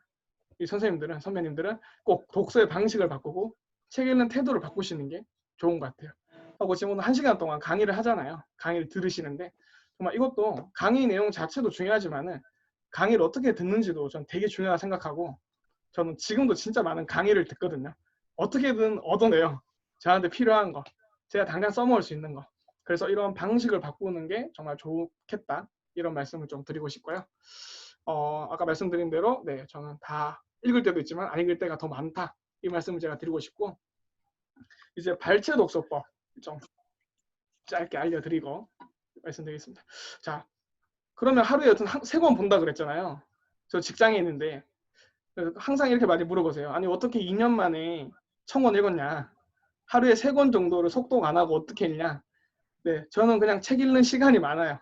이 선생님들은 선배님들은 꼭 독서의 방식을 바꾸고 책 읽는 태도를 바꾸시는 게 좋은 것 같아요. 하고 지금 오늘 1시간 동안 강의를 하잖아요. 강의를 들으시는데 정말 이것도 강의 내용 자체도 중요하지만은 강의를 어떻게 듣는지도 전 되게 중요하다 생각하고 저는 지금도 진짜 많은 강의를 듣거든요. 어떻게든 얻어내요. 저한테 필요한 거. 제가 당장 써먹을 수 있는 거. 그래서 이런 방식을 바꾸는 게 정말 좋겠다. 이런 말씀을 좀 드리고 싶고요. 아까 말씀드린 대로 네, 저는 다 읽을 때도 있지만 안 읽을 때가 더 많다. 이 말씀을 제가 드리고 싶고 이제 발췌 독서법 좀 짧게 알려드리고 말씀드리겠습니다. 자, 그러면 하루에 여튼 3권 본다 그랬잖아요. 저 직장에 있는데 항상 이렇게 많이 물어보세요. 아니 어떻게 2년 만에 1000권 읽었냐? 하루에 3권 정도를 속독 안 하고 어떻게 읽냐? 네, 저는 그냥 책 읽는 시간이 많아요.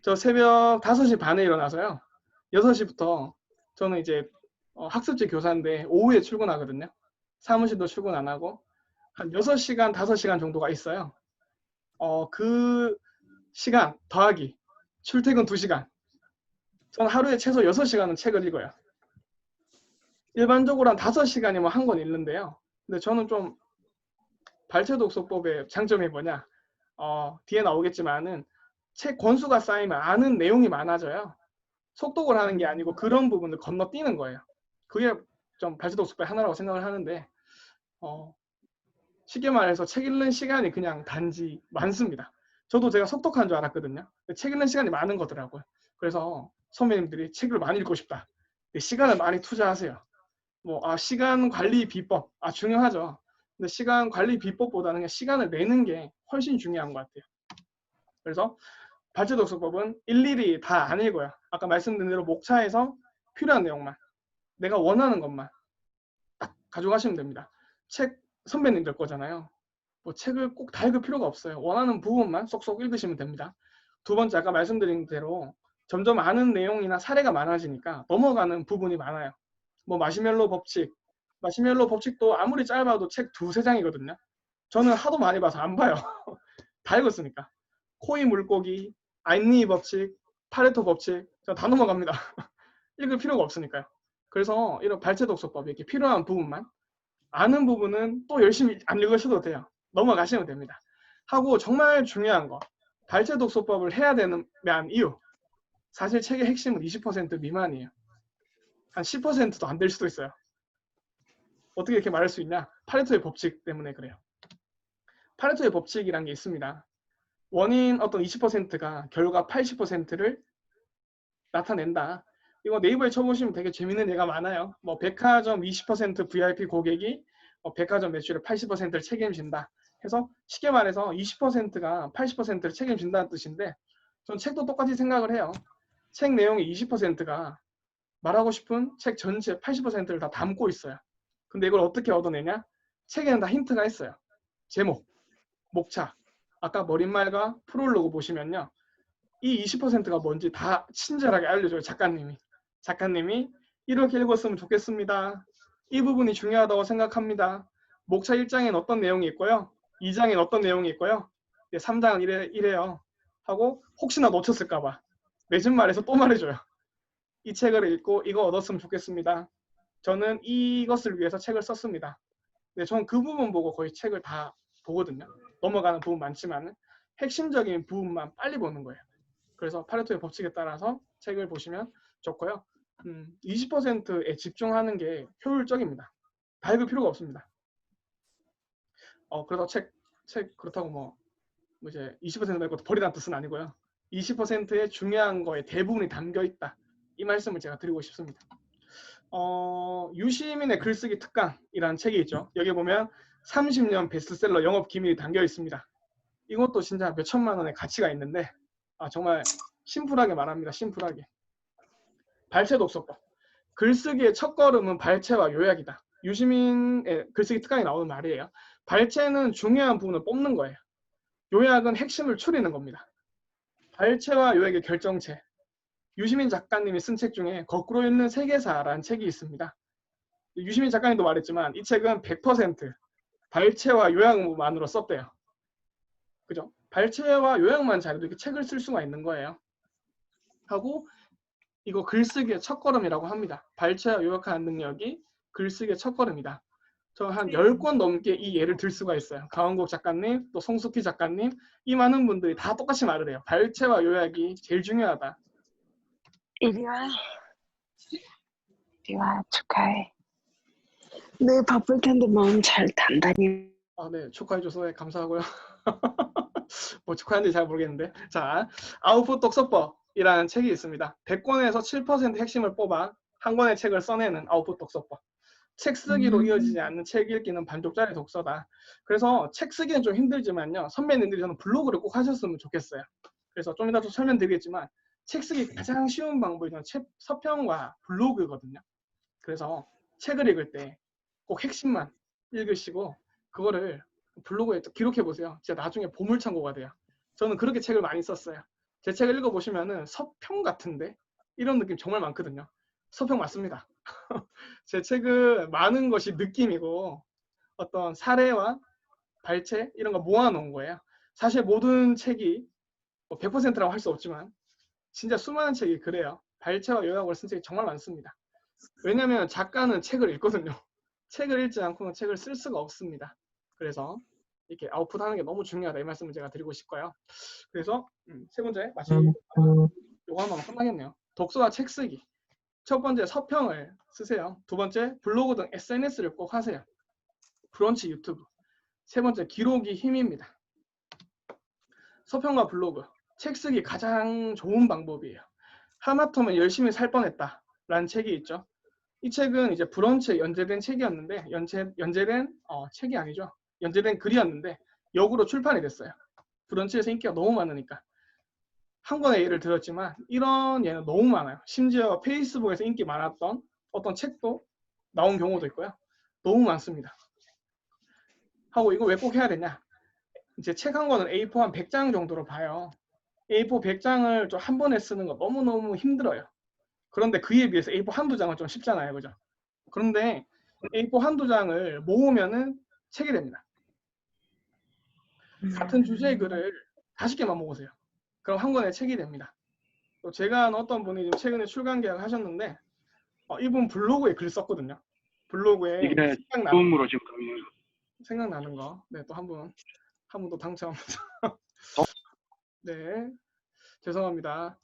저 새벽 5시 반에 일어나서요. 6시부터 저는 이제 학습지 교사인데 오후에 출근하거든요. 사무실도 출근 안 하고 한 6시간, 5시간 정도가 있어요. 그 시간 더하기 출퇴근 2시간. 저는 하루에 최소 6시간은 책을 읽어요. 일반적으로 한 5시간이면 한 권 읽는데요. 근데 저는 좀 발췌 독서법의 장점이 뭐냐? 뒤에 나오겠지만은 책 권수가 쌓이면 아는 내용이 많아져요. 속독을 하는 게 아니고 그런 부분을 건너뛰는 거예요. 그게 좀 발췌 독서법의 하나라고 생각을 하는데 쉽게 말해서 책 읽는 시간이 그냥 단지 많습니다. 저도 제가 속독한 줄 알았거든요. 책 읽는 시간이 많은 거더라고요. 그래서 선배님들이 책을 많이 읽고 싶다. 시간을 많이 투자하세요. 시간 관리 비법 중요하죠. 근데 시간 관리 비법보다는 그냥 시간을 내는 게 훨씬 중요한 것 같아요. 그래서 발췌 독서법은 일일이 다 안 읽어요. 아까 말씀드린 대로 목차에서 필요한 내용만, 내가 원하는 것만 딱 가져가시면 됩니다. 책 선배님들 거잖아요. 책을 꼭 다 읽을 필요가 없어요. 원하는 부분만 쏙쏙 읽으시면 됩니다. 두 번째, 아까 말씀드린 대로 점점 아는 내용이나 사례가 많아지니까 넘어가는 부분이 많아요. 마시멜로 법칙. 마시멜로 법칙도 아무리 짧아도 책 2-3장이거든요. 저는 하도 많이 봐서 안 봐요. 다 읽었으니까. 코이 물고기, 아인리 법칙, 파레토 법칙, 저 다 넘어갑니다. 읽을 필요가 없으니까요. 그래서 이런 발췌 독서법 이렇게 필요한 부분만 아는 부분은 또 열심히 안 읽으셔도 돼요. 넘어가시면 됩니다. 하고 정말 중요한 거 발췌 독서법을 해야 되는 이유 사실 책의 핵심은 20% 미만이에요. 한 10%도 안 될 수도 있어요. 어떻게 이렇게 말할 수 있냐? 파레토의 법칙 때문에 그래요. 파레토의 법칙이란 게 있습니다. 원인 어떤 20%가 결과 80%를 나타낸다. 이거 네이버에 쳐보시면 되게 재밌는 예가 많아요. 백화점 20% VIP 고객이 백화점 매출의 80%를 책임진다. 해서 쉽게 말해서 20%가 80%를 책임진다는 뜻인데 전 책도 똑같이 생각을 해요. 책 내용의 20%가 말하고 싶은 책 전체 80%를 다 담고 있어요. 근데 이걸 어떻게 얻어내냐? 책에는 다 힌트가 있어요. 제목, 목차, 아까 머릿말과 프롤로그 보시면요. 이 20%가 뭔지 다 친절하게 알려줘요. 작가님이 이렇게 읽었으면 좋겠습니다. 이 부분이 중요하다고 생각합니다. 목차 1장엔 어떤 내용이 있고요. 2장엔 어떤 내용이 있고요. 3장은 이래요. 하고 혹시나 놓쳤을까봐 맺은 말에서 또 말해줘요. 이 책을 읽고 이거 얻었으면 좋겠습니다. 저는 이것을 위해서 책을 썼습니다. 네, 저는 그 부분 보고 거의 책을 다 보거든요. 넘어가는 부분 많지만 핵심적인 부분만 빨리 보는 거예요. 그래서 파레토의 법칙에 따라서 책을 보시면 좋고요. 20%에 집중하는 게 효율적입니다. 다 읽을 필요가 없습니다. 그래서 책 그렇다고 뭐 이제 20% 말고 버리라는 뜻은 아니고요. 20%의 중요한 거에 대부분이 담겨 있다. 이 말씀을 제가 드리고 싶습니다. 유시민의 글쓰기 특강이라는 책이 있죠. 여기 보면 30년 베스트셀러 영업 기밀이 담겨 있습니다. 이것도 진짜 몇 천만 원의 가치가 있는데 정말 심플하게 말합니다. 심플하게. 발췌 독서법. 글쓰기의 첫걸음은 발췌와 요약이다. 유시민의 글쓰기 특강에 나오는 말이에요. 발췌는 중요한 부분을 뽑는 거예요. 요약은 핵심을 추리는 겁니다. 발췌와 요약의 결정체. 유시민 작가님이 쓴 책 중에 거꾸로 읽는 세계사라는 책이 있습니다. 유시민 작가님도 말했지만 이 책은 100% 발췌와 요약만으로 썼대요. 그죠? 발췌와 요약만 잘해도 이렇게 책을 쓸 수가 있는 거예요. 하고 이거 글쓰기의 첫걸음이라고 합니다. 발췌와 요약하는 능력이 글쓰기의 첫걸음이다. 저 한 10권 넘게 이 예를 들 수가 있어요. 강원국 작가님, 또 송숙희 작가님, 이 많은 분들이 다 똑같이 말을 해요. 발췌와 요약이 제일 중요하다. 이리 와. 이리 와, 축하해. 네, 바쁠 텐데 마음 잘 단단히. 네, 축하해줘서 감사하고요. 뭐 축하하는지 잘 모르겠는데. 자, 아웃풋 독서법이라는 책이 있습니다. 100권에서 7% 핵심을 뽑아 한 권의 책을 써내는 아웃풋 독서법. 책 쓰기로 이어지지 않는 책 읽기는 반쪽짜리 독서다. 그래서 책 쓰기는 좀 힘들지만요. 선배님들이 저는 블로그를 꼭 하셨으면 좋겠어요. 그래서 좀 이따 좀 설명드리겠지만 책 쓰기 가장 쉬운 방법이 서평과 블로그거든요. 그래서 책을 읽을 때 꼭 핵심만 읽으시고 그거를 블로그에 기록해 보세요. 진짜 나중에 보물창고가 돼요. 저는 그렇게 책을 많이 썼어요. 제 책을 읽어보시면은 서평 같은데 이런 느낌 정말 많거든요. 서평 맞습니다. 제 책은 많은 것이 느낌이고 어떤 사례와 발췌 이런 거 모아놓은 거예요. 사실 모든 책이 100%라고 할 수 없지만 진짜 수많은 책이 그래요. 발췌와 요약을 쓴 책이 정말 많습니다. 왜냐하면 작가는 책을 읽거든요. 책을 읽지 않고는 책을 쓸 수가 없습니다. 그래서 이렇게 아웃풋하는 게 너무 중요하다 이 말씀을 제가 드리고 싶고요. 그래서 세 번째 마치고 요거 하면 끝나겠네요. 독서와 책 쓰기. 첫 번째 서평을 쓰세요. 두 번째 블로그 등 SNS를 꼭 하세요. 브런치 유튜브. 세 번째 기록이 힘입니다. 서평과 블로그. 책 쓰기 가장 좋은 방법이에요. 하마터면 열심히 살 뻔했다 라는 책이 있죠. 이 책은 이제 브런치에 연재된 책이었는데 연재된 책이 아니죠. 연재된 글이었는데 역으로 출판이 됐어요. 브런치에서 인기가 너무 많으니까. 한 권의 예를 들었지만 이런 예는 너무 많아요. 심지어 페이스북에서 인기 많았던 어떤 책도 나온 경우도 있고요. 너무 많습니다. 하고 이거 왜 꼭 해야 되냐? 이제 책 한 권은 A4 한 100장 정도로 봐요. A4 100장을 좀 한 번에 쓰는 거 너무너무 힘들어요. 그런데 그에 비해서 A4 한두 장은 좀 쉽잖아요. 그죠? 그런데 A4 한두 장을 모으면은 책이 됩니다. 같은 주제의 글을 50개만 모으세요. 그럼 한 권의 책이 됩니다. 또 제가 아는 어떤 분이 지금 최근에 출간 계약을 하셨는데 이분 블로그에 글 썼거든요. 블로그에 이게 처음으로 지금 생각나는 거. 네, 또 한 분 또 당첨. 네, 죄송합니다.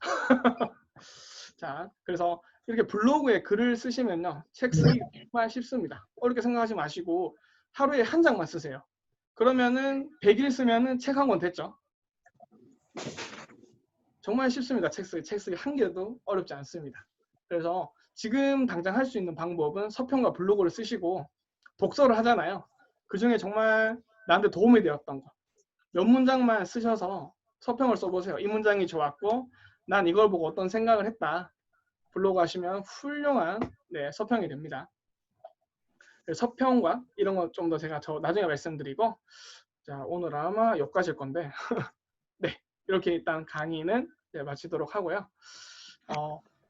자, 그래서 이렇게 블로그에 글을 쓰시면요. 책 쓰기 정말 쉽습니다. 어렵게 생각하지 마시고 하루에 한 장만 쓰세요. 그러면은 100일 쓰면은 책 한 권 됐죠. 정말 쉽습니다. 책 쓰기 한 개도 어렵지 않습니다. 그래서 지금 당장 할 수 있는 방법은 서평과 블로그를 쓰시고 독서를 하잖아요. 그 중에 정말 나한테 도움이 되었던 거. 몇 문장만 쓰셔서 서평을 써보세요. 이 문장이 좋았고 난 이걸 보고 어떤 생각을 했다. 블로그 하시면 훌륭한 서평이 됩니다. 서평과 이런 거 좀 더 제가 나중에 말씀드리고, 자 오늘 아마 여기까지일 건데 네 이렇게 일단 강의는 마치도록 하고요.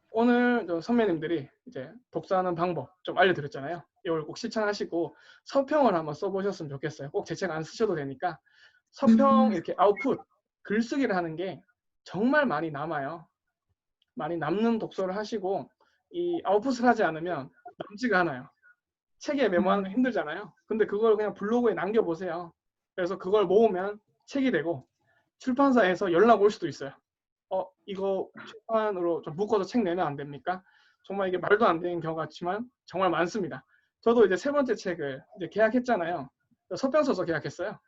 오늘 선배님들이 이제 독서하는 방법 좀 알려드렸잖아요. 이걸 꼭 실천하시고 서평을 한번 써보셨으면 좋겠어요. 꼭 제 책 안 쓰셔도 되니까 서평 이렇게 아웃풋 글쓰기를 하는 게 정말 많이 남아요. 많이 남는 독서를 하시고 이 아웃풋을 하지 않으면 남지가 않아요. 책에 메모하는 거 힘들잖아요. 근데 그걸 그냥 블로그에 남겨보세요. 그래서 그걸 모으면 책이 되고 출판사에서 연락 올 수도 있어요. 이거 출판으로 좀 묶어서 책 내면 안 됩니까? 정말 이게 말도 안 되는 경우 같지만 정말 많습니다. 저도 이제 세 번째 책을 이제 계약했잖아요. 서평 써서 계약했어요.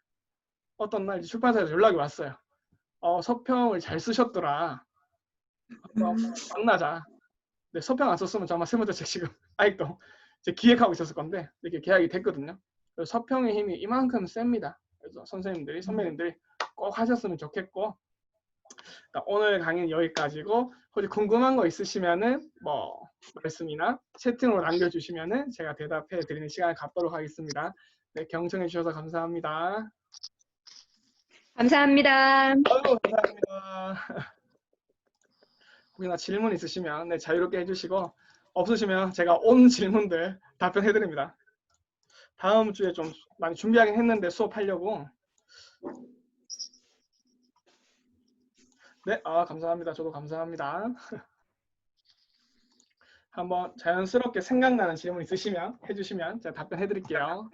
어떤 날 출판사에서 연락이 왔어요. 서평을 잘 쓰셨더라. 한번 만나자. 네, 서평 안 썼으면 아마 세 번째 책 지금 아직도 이제 기획하고 있었을 건데 이렇게 계약이 됐거든요. 그래서 서평의 힘이 이만큼 셉니다. 그래서 선생님들이 선배님들이 꼭 하셨으면 좋겠고, 오늘 강의는 여기까지고 혹시 궁금한 거 있으시면은 뭐 말씀이나 채팅으로 남겨주시면은 제가 대답해 드리는 시간을 갖도록 하겠습니다. 네, 경청해 주셔서 감사합니다. 감사합니다. 아유, 감사합니다. 혹시나 질문 있으시면 자유롭게 해주시고 없으시면 제가 온 질문들 답변해 드립니다. 다음 주에 좀 많이 준비하긴 했는데 수업하려고. 네, 감사합니다. 저도 감사합니다. 한번 자연스럽게 생각나는 질문 있으시면 해주시면 제가 답변해 드릴게요.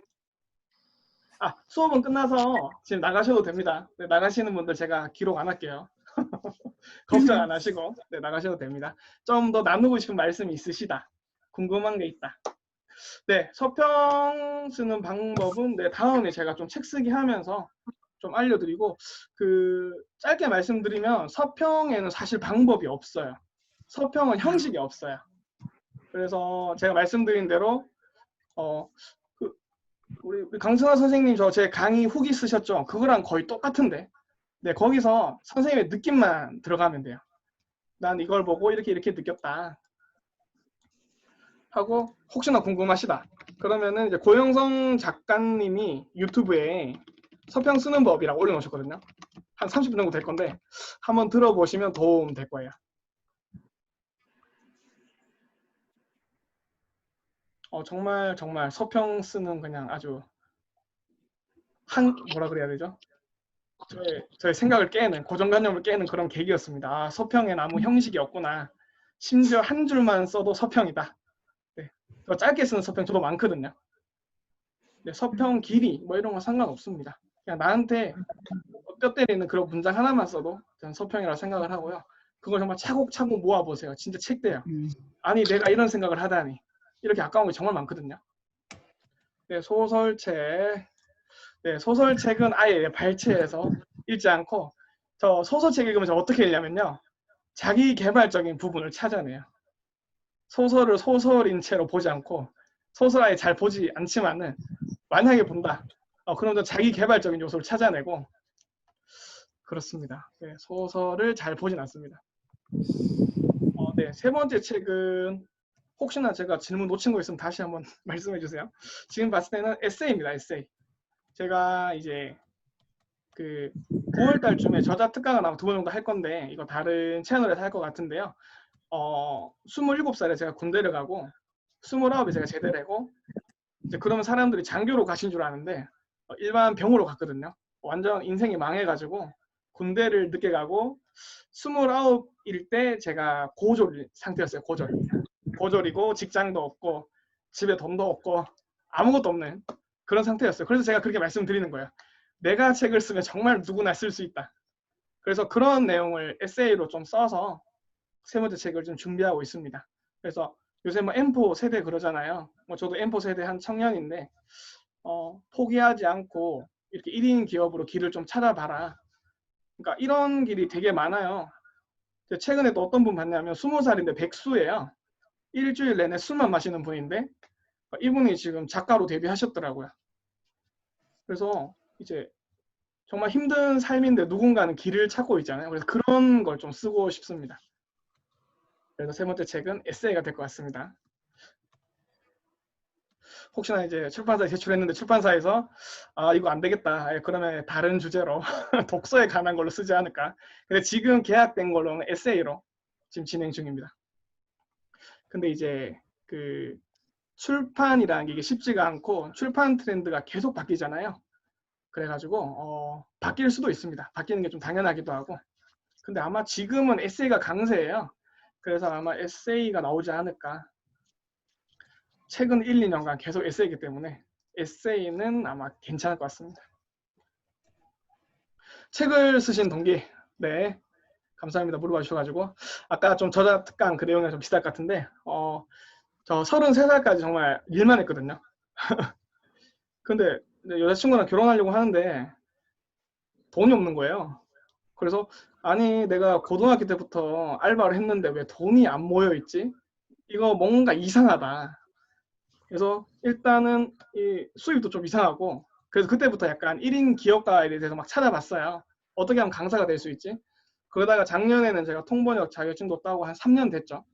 수업은 끝나서 지금 나가셔도 됩니다. 네, 나가시는 분들 제가 기록 안 할게요. 걱정 안 하시고 나가셔도 됩니다. 좀 더 나누고 싶은 말씀이 있으시다. 궁금한 게 있다. 네, 서평 쓰는 방법은 다음에 제가 좀 책 쓰기 하면서 좀 알려드리고, 짧게 말씀드리면 서평에는 사실 방법이 없어요. 서평은 형식이 없어요. 그래서 제가 말씀드린 대로 우리 강승아 선생님 제 강의 후기 쓰셨죠? 그거랑 거의 똑같은데 거기서 선생님의 느낌만 들어가면 돼요. 난 이걸 보고 이렇게 느꼈다 하고, 혹시나 궁금하시다 그러면은 이제 고영성 작가님이 유튜브에 서평 쓰는 법이라고 올려놓으셨거든요. 한 30분 정도 될 건데 한번 들어보시면 도움 될 거예요. 정말 서평 쓰는 그냥 아주 뭐라 그래야 되죠? 저의 생각을 깨는, 고정관념을 깨는 그런 계기였습니다. 서평엔 아무 형식이 없구나. 심지어 한 줄만 써도 서평이다. 더 짧게 쓰는 서평 저도 많거든요. 서평 길이 뭐 이런 거 상관없습니다. 그냥 나한테 뼈 때리는 그런 문장 하나만 써도 저는 서평이라고 생각을 하고요. 그걸 정말 차곡차곡 모아보세요. 진짜 책 돼요. 아니 내가 이런 생각을 하다니. 이렇게 아까운 게 정말 많거든요. 소설책. 소설책은 아예 발췌해서 읽지 않고, 저 소설책 읽으면 저 어떻게 읽냐면요. 자기 개발적인 부분을 찾아내요. 소설을 소설인 채로 보지 않고, 소설 아예 잘 보지 않지만은 만약에 본다. 그럼 저 자기 개발적인 요소를 찾아내고 그렇습니다. 소설을 잘 보진 않습니다. 세 번째 책은 혹시나 제가 질문 놓친 거 있으면 다시 한번 말씀해 주세요. 지금 봤을 때는 에세이입니다. 에세이. 제가 이제 9월 달쯤에 저자 특강을 아마 2번 정도 할 건데 이거 다른 채널에서 할 것 같은데요. 27살에 제가 군대를 가고 29에 제가 제대를 하고, 이제 그러면 사람들이 장교로 가신 줄 아는데 일반 병으로 갔거든요. 완전 인생이 망해가지고 군대를 늦게 가고 29일 때 제가 고졸 상태였어요. 고졸이고 직장도 없고 집에 돈도 없고 아무것도 없는 그런 상태였어요. 그래서 제가 그렇게 말씀드리는 거예요. 내가 책을 쓰면 정말 누구나 쓸 수 있다. 그래서 그런 내용을 에세이로 좀 써서 세 번째 책을 좀 준비하고 있습니다. 그래서 요새 뭐 M4 세대 그러잖아요. 저도 M4 세대 한 청년인데 포기하지 않고 이렇게 1인 기업으로 길을 좀 찾아봐라. 그러니까 이런 길이 되게 많아요. 최근에 또 어떤 분 봤냐면 20살인데 백수예요. 일주일 내내 술만 마시는 분인데 이분이 지금 작가로 데뷔하셨더라고요. 그래서 이제 정말 힘든 삶인데 누군가는 길을 찾고 있잖아요. 그래서 그런 걸 좀 쓰고 싶습니다. 그래서 세 번째 책은 에세이가 될 것 같습니다. 혹시나 이제 출판사에 제출했는데 출판사에서 아 이거 안 되겠다. 그러면 다른 주제로 독서에 관한 걸로 쓰지 않을까. 근데 지금 계약된 걸로는 에세이로 지금 진행 중입니다. 근데 이제 그 출판이라는 게 이게 쉽지가 않고 출판 트렌드가 계속 바뀌잖아요. 그래가지고 바뀔 수도 있습니다. 바뀌는 게 좀 당연하기도 하고. 근데 아마 지금은 에세이가 강세예요. 그래서 아마 에세이가 나오지 않을까. 최근 1, 2년간 계속 에세이기 때문에 에세이는 아마 괜찮을 것 같습니다. 책을 쓰신 동기, 네, 감사합니다. 물어봐 주셔가지고 아까 좀 저자 특강 그 내용이랑 좀 비슷할 것 같은데 저 33살까지 정말 일만 했거든요. 근데 여자친구랑 결혼하려고 하는데 돈이 없는 거예요. 그래서 아니 내가 고등학교 때부터 알바를 했는데 왜 돈이 안 모여 있지? 이거 뭔가 이상하다. 그래서 일단은 이 수입도 좀 이상하고 그래서 그때부터 약간 1인 기업가에 대해서 막 찾아봤어요. 어떻게 하면 강사가 될 수 있지? 그러다가 작년에는 제가 통번역 자격증도 따고 한 3년 됐죠.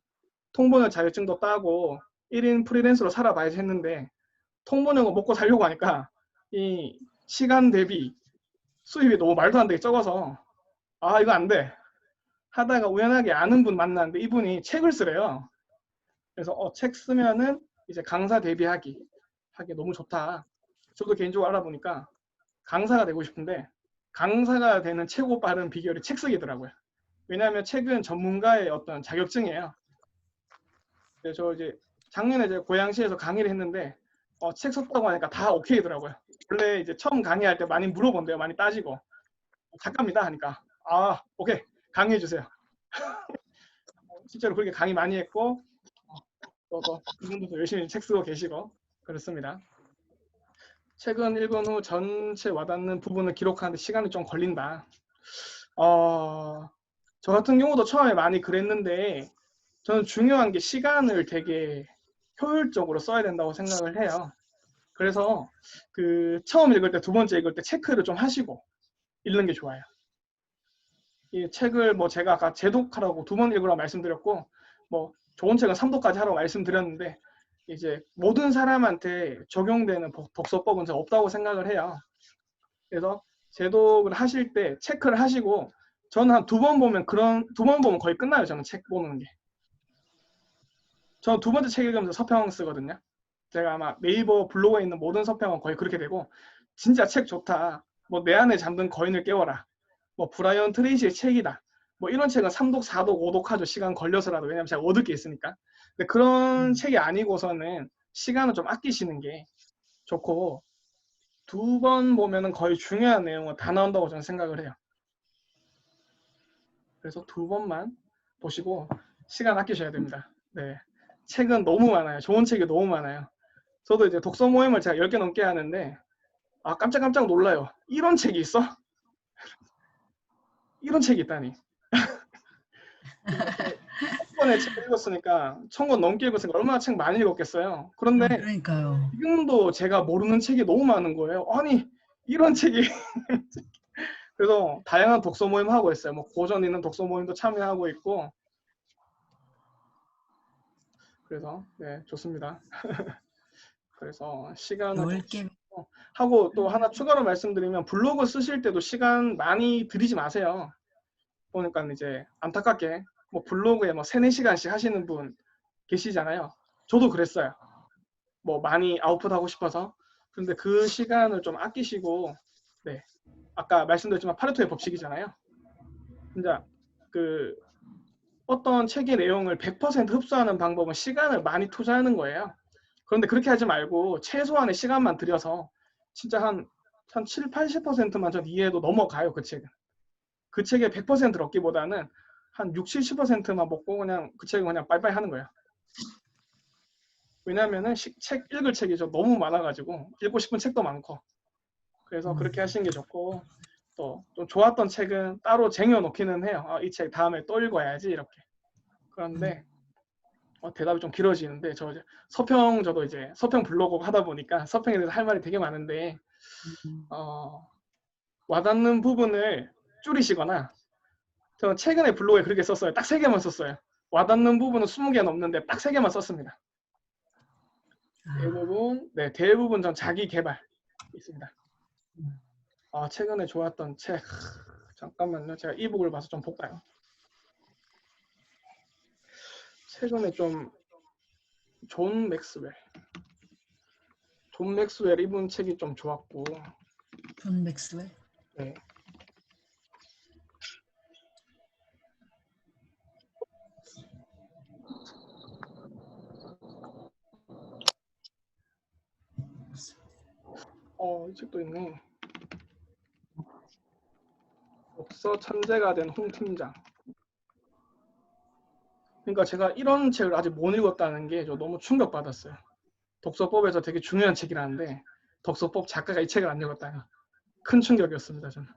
통번역 자격증도 따고 1인 프리랜서로 살아봐야지 했는데 통번역을 먹고 살려고 하니까 이 시간 대비 수입이 너무 말도 안 되게 적어서 아 이거 안 돼. 하다가 우연하게 아는 분 만났는데 이분이 책을 쓰래요. 그래서 책 쓰면은 이제 강사 데뷔하기 하기 너무 좋다. 저도 개인적으로 알아보니까 강사가 되고 싶은데 강사가 되는 최고 빠른 비결이 책 쓰기더라고요. 왜냐하면 책은 전문가의 어떤 자격증이에요. 그래서 저 이제 작년에 제가 고양시에서 강의를 했는데 책 썼다고 하니까 다 오케이더라고요. 원래 이제 처음 강의할 때 많이 물어본대요. 많이 따지고 작가입니다 하니까 아 오케이 강의해 주세요. 실제로 그렇게 강의 많이 했고 또 그분들도 열심히 책 쓰고 계시고 그렇습니다. 책은 읽은 후 전체 와닿는 부분을 기록하는데 시간이 좀 걸린다. 저 같은 경우도 처음에 많이 그랬는데 저는 중요한 게 시간을 되게 효율적으로 써야 된다고 생각을 해요. 그래서 그 처음 읽을 때, 두 번째 읽을 때 체크를 좀 하시고 읽는 게 좋아요. 이 책을 뭐 제가 아까 재독하라고 2번 읽으라고 말씀드렸고 뭐 좋은 책은 3독까지 하라고 말씀드렸는데 이제 모든 사람한테 적용되는 독서법은 제가 없다고 생각을 해요. 그래서 재독을 하실 때 체크를 하시고 저는 한 2번 보면 2번 보면 거의 끝나요. 저는 책 보는 게. 저는 두 번째 책 읽으면서 서평 쓰거든요. 제가 아마 네이버 블로그에 있는 모든 서평은 거의 그렇게 되고 진짜 책 좋다. 뭐 내 안에 잠든 거인을 깨워라. 뭐 브라이언 트레이시의 책이다. 뭐 이런 책은 3독, 4독, 5독 하죠. 시간 걸려서라도. 왜냐면 제가 얻을 게 있으니까. 근데 그런 책이 아니고서는 시간을 좀 아끼시는 게 좋고 2번 보면은 거의 중요한 내용은 다 나온다고 저는 생각을 해요. 그래서 2번만 보시고 시간 아끼셔야 됩니다. 네. 책은 너무 많아요. 좋은 책이 너무 많아요. 저도 이제 독서 모임을 제가 10개 넘게 하는데 깜짝깜짝 놀라요. 이런 책이 있어? 이런 책이 있다니. 첫 번에 책 읽었으니까 1000권 넘게 읽었으니까 얼마나 책 많이 읽었겠어요. 그런데 그러니까요. 지금도 제가 모르는 책이 너무 많은 거예요. 아니 이런 책이 그래서 다양한 독서 모임 하고 있어요. 뭐 고전 있는 독서 모임도 참여하고 있고 그래서 네 좋습니다. 그래서 시간을 10개. 하고 또 하나 추가로 말씀드리면 블로그 쓰실 때도 시간 많이 들이지 마세요. 보니까 이제 안타깝게 뭐 블로그에 뭐 3, 4시간씩 하시는 분 계시잖아요. 저도 그랬어요. 뭐 많이 아웃풋하고 싶어서. 근데 그 시간을 좀 아끼시고 네. 아까 말씀드렸지만 파레토의 법칙이잖아요. 진짜 그 어떤 책의 내용을 100% 흡수하는 방법은 시간을 많이 투자하는 거예요. 그런데 그렇게 하지 말고 최소한의 시간만 들여서 진짜 한 7, 80%만 전 이해해도 넘어가요. 그 책은. 그 책의 100%를 얻기보다는 한 6, 70%만 먹고 그냥 그 책은 그냥 빠이빠이 하는 거예요. 왜냐면은 책 읽을 책이 좀 너무 많아가지고 읽고 싶은 책도 많고 그래서 그렇게 하시는 게 좋고 또 좀 좋았던 책은 따로 쟁여놓기는 해요. 이 책 다음에 또 읽어야지 이렇게. 그런데 대답이 좀 길어지는데 저도 이제 서평 블로그 하다 보니까 서평에 대해서 할 말이 되게 많은데 와닿는 부분을 줄이시거나, 저는 최근에 블로그에 그렇게 썼어요. 딱 3개만 썼어요. 와닿는 부분은 20개 넘는데 딱 3개만 썼습니다. 대부분 전 자기 개발 있습니다. 최근에 좋았던 책, 잠깐만요. 제가 이북을 봐서 좀 볼까요? 최근에 좀 존 맥스웰 이분 책이 좀 좋았고. 존 맥스웰? 네. 이 책도 있네. 독서 천재가 된 홍 팀장. 그러니까 제가 이런 책을 아직 못 읽었다는 게 저 너무 충격받았어요. 독서법에서 되게 중요한 책이라는데 독서법 작가가 이 책을 안 읽었다니 큰 충격이었습니다. 저는.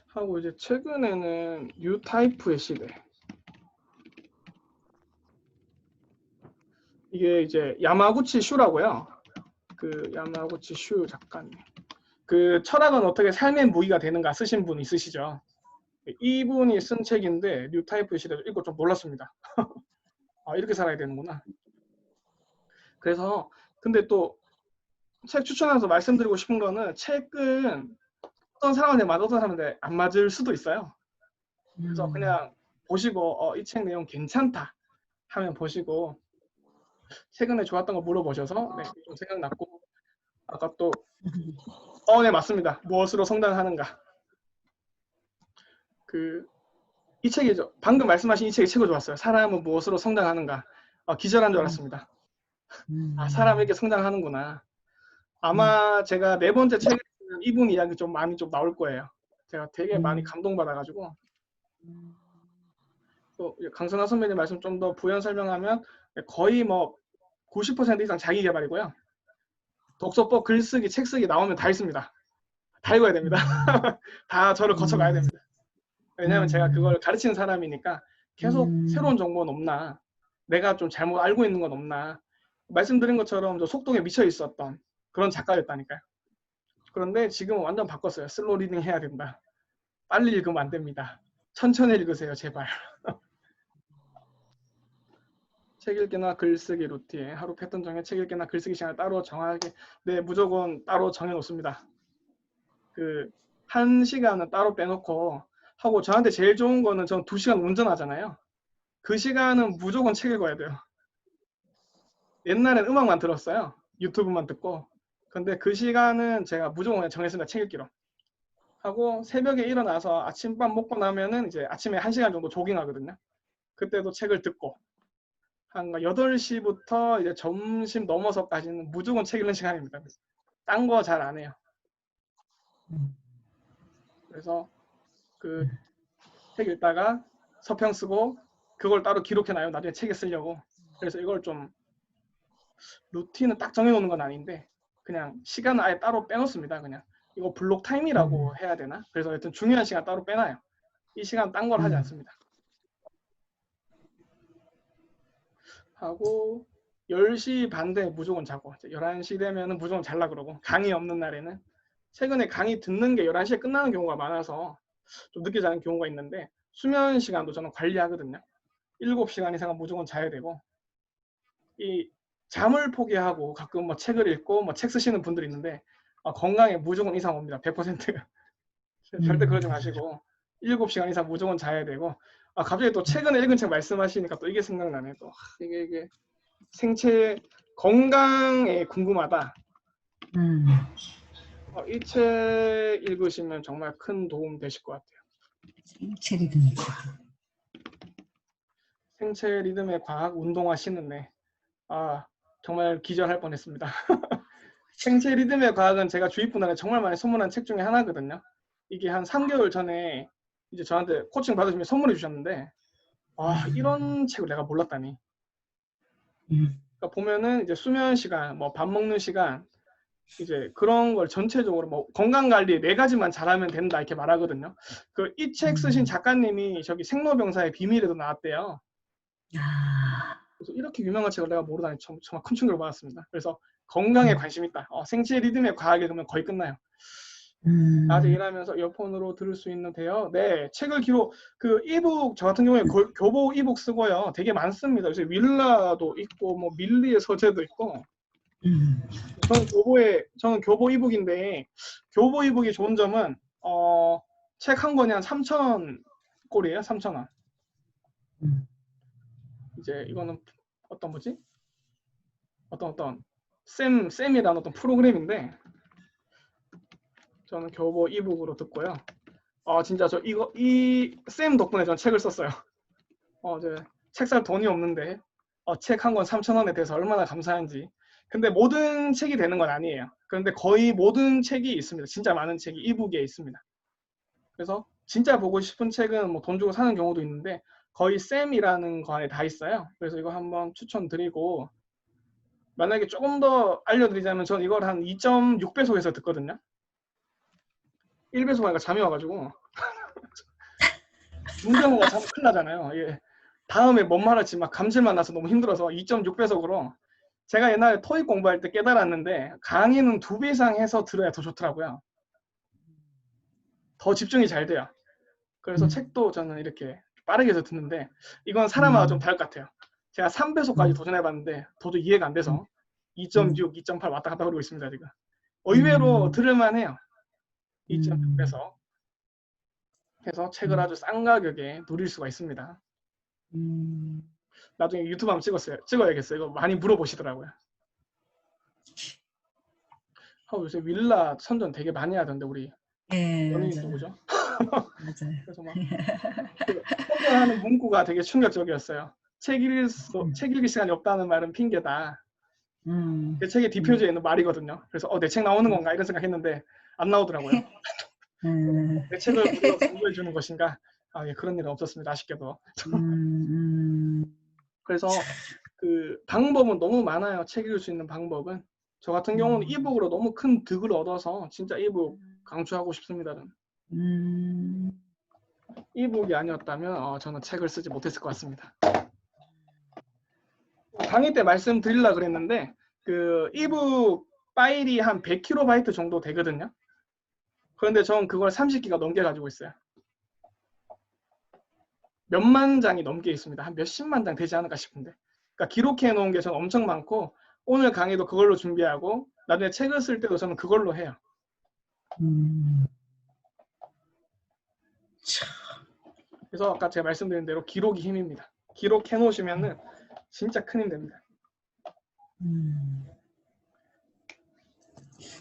하고 이제 최근에는 뉴타입의 시대. 이게 이제 야마구치 슈라고요. 그 야마구치 슈 작가님. 그 철학은 어떻게 삶의 무기가 되는가 쓰신 분 있으시죠? 이분이 쓴 책인데 뉴타입의 시대 읽고 좀 놀랐습니다. 이렇게 살아야 되는구나. 그래서 근데 또 책 추천해서 말씀드리고 싶은 거는 책은 어떤 사람한테 맞아 어떤 사람한테 안 맞을 수도 있어요. 그래서 그냥 보시고 이 책 내용 괜찮다 하면 보시고 최근에 좋았던 거 물어보셔서 네, 좀 생각났고 아까 또 네 맞습니다. 무엇으로 성장하는가. 이 책이죠. 방금 말씀하신 이 책이 최고 좋았어요. 사람은 무엇으로 성장하는가. 기절한 줄 알았습니다. 사람이 이렇게 성장하는구나. 아마 제가 4번째 책에 이분 이야기 좀 많이 좀 나올 거예요. 제가 되게 많이 감동받아가지고. 또 강선아 선배님 말씀 좀 더 부연 설명하면 거의 뭐 90% 이상 자기 개발이고요. 독서법, 글쓰기, 책쓰기 나오면 다 있습니다. 다 읽어야 됩니다. 다 저를 거쳐가야 됩니다. 왜냐하면 제가 그걸 가르치는 사람이니까 계속 새로운 정보는 없나, 내가 좀 잘못 알고 있는 건 없나. 말씀드린 것처럼 저 속독에 미쳐 있었던 그런 작가였다니까요. 그런데 지금은 완전 바꿨어요. 슬로우 리딩 해야 된다. 빨리 읽으면 안 됩니다. 천천히 읽으세요, 제발. 책 읽기나 글쓰기 루틴, 하루 패턴 정해 책 읽기나 글쓰기 시간을 따로 정하게. 네, 무조건 따로 정해놓습니다. 1시간은 따로 빼놓고 하고, 저한테 제일 좋은 거는 전 2시간 운전하잖아요. 그 시간은 무조건 책 읽어야 돼요. 옛날엔 음악만 들었어요. 유튜브만 듣고. 근데 그 시간은 제가 무조건 정했습니다. 책 읽기로. 하고 새벽에 일어나서 아침밥 먹고 나면은 이제 아침에 1시간 정도 조깅하거든요. 그때도 책을 듣고 한 8시부터 이제 점심 넘어서까지는 무조건 책 읽는 시간입니다. 딴 거 잘 안 해요. 그래서 책 읽다가 서평 쓰고 그걸 따로 기록해놔요. 나중에 책에 쓰려고. 그래서 이걸 좀 루틴은 딱 정해놓는 건 아닌데 그냥 시간을 아예 따로 빼놓습니다. 그냥 이거 블록 타임이라고 해야 되나? 그래서 하여튼 중요한 시간 따로 빼놔요. 이 시간 딴 걸 하지 않습니다. 하고 10시 반대 무조건 자고 11시 되면은 무조건 잘라 그러고, 강의 없는 날에는 최근에 강의 듣는 게 11시에 끝나는 경우가 많아서 좀 늦게 자는 경우가 있는데 수면 시간도 저는 관리하거든요. 7시간 이상은 무조건 자야 되고, 이 잠을 포기하고 가끔 뭐 책을 읽고 뭐 책 쓰시는 분들이 있는데 건강에 무조건 이상 옵니다. 100%. 절대 그러지 마시고 7시간 이상 무조건 자야 되고. 갑자기 또 최근에 읽은 책 말씀하시니까 또 이게 생각나네. 또 이게 생체 건강에 궁금하다. 이 책 읽으시면 정말 큰 도움 되실 것 같아요. 생체 리듬의 과학. 생체 리듬의 과학, 운동하시는데 정말 기절할 뻔했습니다. 생체 리듬의 과학은 제가 주위 분들한테 정말 많이 선물한 책 중에 하나거든요. 이게 한 3개월 전에 이제 저한테 코칭 받으시면 선물해 주셨는데 이런 책을 내가 몰랐다니. 그러니까 보면은 이제 수면 시간, 뭐 밥 먹는 시간, 이제 그런 걸 전체적으로 뭐 건강 관리 4가지만 잘하면 된다 이렇게 말하거든요. 이 책 쓰신 작가님이 저기 생로병사의 비밀에도 나왔대요. 그래서 이렇게 유명한 책을 내가 모르다니 정말 큰 충격을 받았습니다. 그래서 건강에 관심 있다. 생체 리듬의 과학에 그러면 거의 끝나요. 낮에 일하면서 이어폰으로 들을 수 있는데요. 네, 책을 그 이북 저 같은 경우에 교보 이북 쓰고요. 되게 많습니다. 요새 윌라도 있고 뭐 밀리의 서재도 있고. 저는 교보 이북인데 교보 이북이 좋은 점은 책 한 권이 한 3,000원 꼴이에요. 3,000원. 이제 이거는 어떤 뭐지? 어떤 쌤이라는 어떤 프로그램인데 저는 교보 이북으로 듣고요. 진짜 이 쌤 덕분에 전 책을 썼어요. 책 살 돈이 없는데 책 한 권 3,000원에 대해서 얼마나 감사한지. 근데 모든 책이 되는 건 아니에요. 그런데 거의 모든 책이 있습니다. 진짜 많은 책이 이북에 있습니다. 그래서 진짜 보고 싶은 책은 뭐 돈 주고 사는 경우도 있는데 거의 쌤이라는 거 안에 다 있어요. 그래서 이거 한번 추천드리고 만약에 조금 더 알려드리자면 전 이걸 한 2.6배속에서 듣거든요. 1배속 하니까 잠이 와가지고 문제가 참 큰일 나잖아요. 예. 다음에 뭔 말할지 막 감질만 나서 너무 힘들어서 2.6배속으로 제가 옛날에 토익 공부할 때 깨달았는데 강의는 2배 이상 해서 들어야 더 좋더라고요. 더 집중이 잘 돼요. 그래서 책도 저는 이렇게 빠르게 해서 듣는데 이건 사람마다 좀 다를 것 같아요. 제가 3배속까지 도전해봤는데 도저히 이해가 안 돼서 2.6, 2.8 왔다 갔다 그러고 있습니다 지금. 의외로 들을만해요. 2.6배속 해서 책을 아주 싼 가격에 누릴 수가 있습니다. 나중에 유튜브 한번 찍어야겠어요. 이거 많이 물어보시더라고요. 요새 윌라 선전 되게 많이 하던데 우리 예, 연예인 맞아요. 누구죠? 맞아요. 그래서 막 선전하는 문구가 되게 충격적이었어요. 책 읽을 시간이 없다는 말은 핑계다. 제 책의 뒷표지에 있는 말이거든요. 그래서 내 책 나오는 건가 이런 생각했는데 안 나오더라고요. 내 책을 무료로 광고해 주는 것인가? 예, 그런 일은 없었습니다. 아쉽게도. 그래서 그 방법은 너무 많아요. 책 읽을 수 있는 방법은. 저 같은 경우는 이북으로 너무 큰 득을 얻어서 진짜 이북 강추하고 싶습니다. 이북이 아니었다면 저는 책을 쓰지 못했을 것 같습니다. 강의 때 말씀드리려고 그랬는데 그 이북 파일이 한 100KB 정도 되거든요. 그런데 저는 그걸 30기가 넘게 가지고 있어요. 몇만 장이 넘게 있습니다. 한 몇십만 장 되지 않을까 싶은데. 그러니까 기록해 놓은 게 저는 엄청 많고 오늘 강의도 그걸로 준비하고 나중에 책을 쓸 때도 저는 그걸로 해요. 그래서 아까 제가 말씀드린 대로 기록이 힘입니다. 기록해 놓으시면은 진짜 큰 힘 됩니다.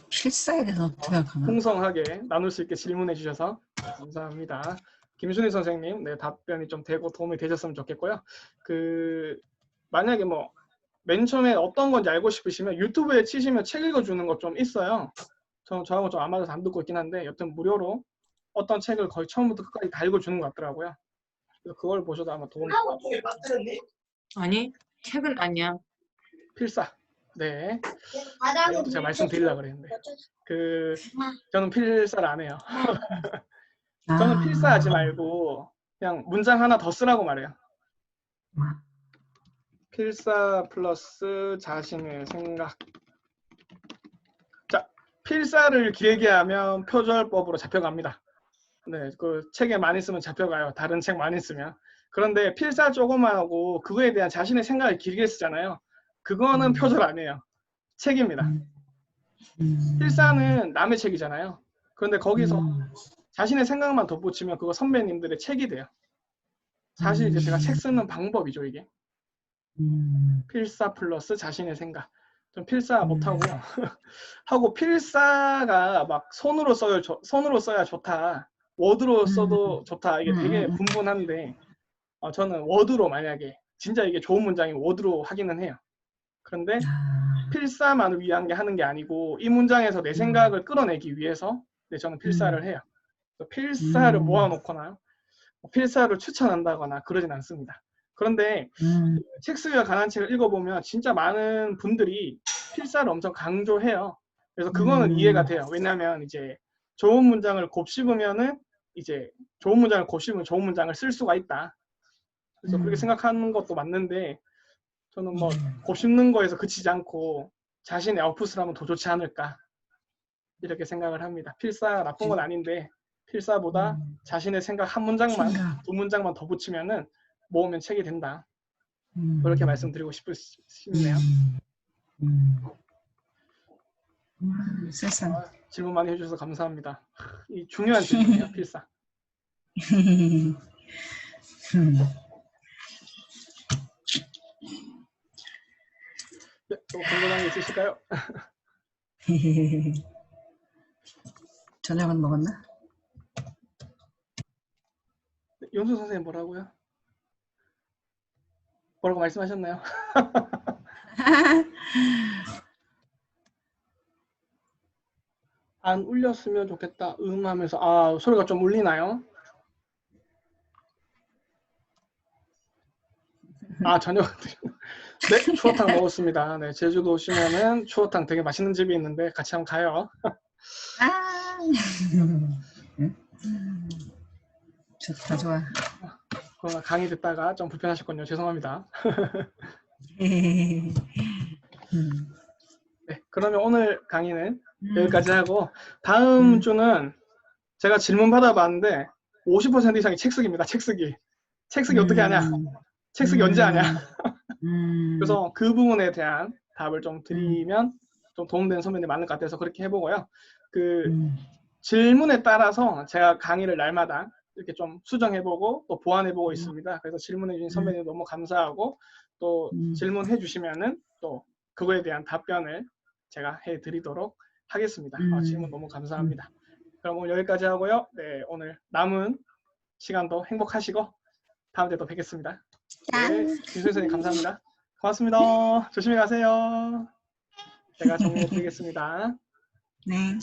필사에 대해서 어떻게 생각하나? 풍성하게 나눌 수 있게 질문해 주셔서 감사합니다. 김순희 선생님, 네, 답변이 좀 되고 도움이 되셨으면 좋겠고요. 만약에 뭐 맨 처음에 어떤 건지 알고 싶으시면 유튜브에 치시면 책 읽어주는 거 좀 있어요. 저하고 좀 안 맞아서 안 듣고 있긴 한데 여튼 무료로 어떤 책을 거의 처음부터 끝까지 다 읽어주는 것 같더라고요. 그래서 그걸 보셔도 아마 도움이 될 것 같아요. 아니, 책은 아니야. 필사. 네. 이것도 제가 말씀드리려고 그랬는데 저는 필사를 안 해요. 저는 필사하지 말고 그냥 문장 하나 더 쓰라고 말해요. 필사 플러스 자신의 생각. 자, 필사를 길게 하면 표절법으로 잡혀갑니다. 네, 그 책에 많이 쓰면 잡혀가요. 다른 책 많이 쓰면. 그런데 필사 조금만 하고 그거에 대한 자신의 생각을 길게 쓰잖아요. 그거는 표절 아니에요. 책입니다. 필사는 남의 책이잖아요. 그런데 거기서 자신의 생각만 덧붙이면 그거 선배님들의 책이 돼요. 사실 이제 제가 책 쓰는 방법이죠, 이게. 필사 플러스 자신의 생각. 좀 필사 못하고 하고 필사가 막 손으로 써야 좋다. 워드로 써도 좋다. 이게 되게 분분한데 저는 워드로 만약에 진짜 이게 좋은 문장이 워드로 하기는 해요. 그런데 필사만을 위한 게 하는 게 아니고 이 문장에서 내 생각을 끌어내기 위해서 저는 필사를 해요. 필사를 모아놓거나 필사를 추천한다거나 그러진 않습니다. 그런데 책 쓰기가 가능한 책을 읽어보면 진짜 많은 분들이 필사를 엄청 강조해요. 그래서 그거는 이해가 돼요. 왜냐하면 이제 좋은 문장을 곱씹으면은 이제 좋은 문장을 곱씹으면 좋은 문장을 쓸 수가 있다. 그래서 그렇게 생각하는 것도 맞는데 저는 뭐 곱씹는 거에서 그치지 않고 자신의 아웃풋을 하면 더 좋지 않을까 이렇게 생각을 합니다. 필사가 나쁜 건 아닌데 필사보다 자신의 생각 한 문장만 생각. 두 문장만 더 붙이면은 모으면 책이 된다. 그렇게 말씀드리고 싶네요. 세상. 질문 많이 해주셔서 감사합니다. 이 중요한 질문이에요, 필사. 네, 또 궁금한 게 있으실까요? 저녁은 먹었나? 네, 연수 선생님 뭐라고요? 뭐라고 말씀하셨나요? 안 울렸으면 좋겠다. 하면서 아 소리가 좀 울리나요? 아 저녁 네 추어탕 먹었습니다. 네 제주도 오시면은 추어탕 되게 맛있는 집이 있는데 같이 한번 가요. 아. 좋다 좋아. 그러나 강의 듣다가 좀 불편하셨군요. 죄송합니다. 네 그러면 오늘 강의는 여기까지 하고 다음 주는 제가 질문 받아봤는데 50% 이상이 책 쓰기입니다. 책 쓰기. 책 쓰기 어떻게 하냐? 책 쓰기 언제 하냐? 그래서 그 부분에 대한 답을 좀 드리면 좀 도움되는 선배님 많을 것 같아서 그렇게 해보고요. 그 질문에 따라서 제가 강의를 날마다 이렇게 좀 수정해보고 또 보완해보고 있습니다. 그래서 질문해주신 선배님 너무 감사하고 또 질문해주시면은 또 그거에 대한 답변을 제가 해드리도록 하겠습니다. 질문 너무 감사합니다. 그럼 오늘 여기까지 하고요. 네, 오늘 남은 시간도 행복하시고 다음 주에 또 뵙겠습니다. 네, 김수희 선생님 감사합니다. 고맙습니다. 조심히 가세요. 제가 정리해 드리겠습니다. 네.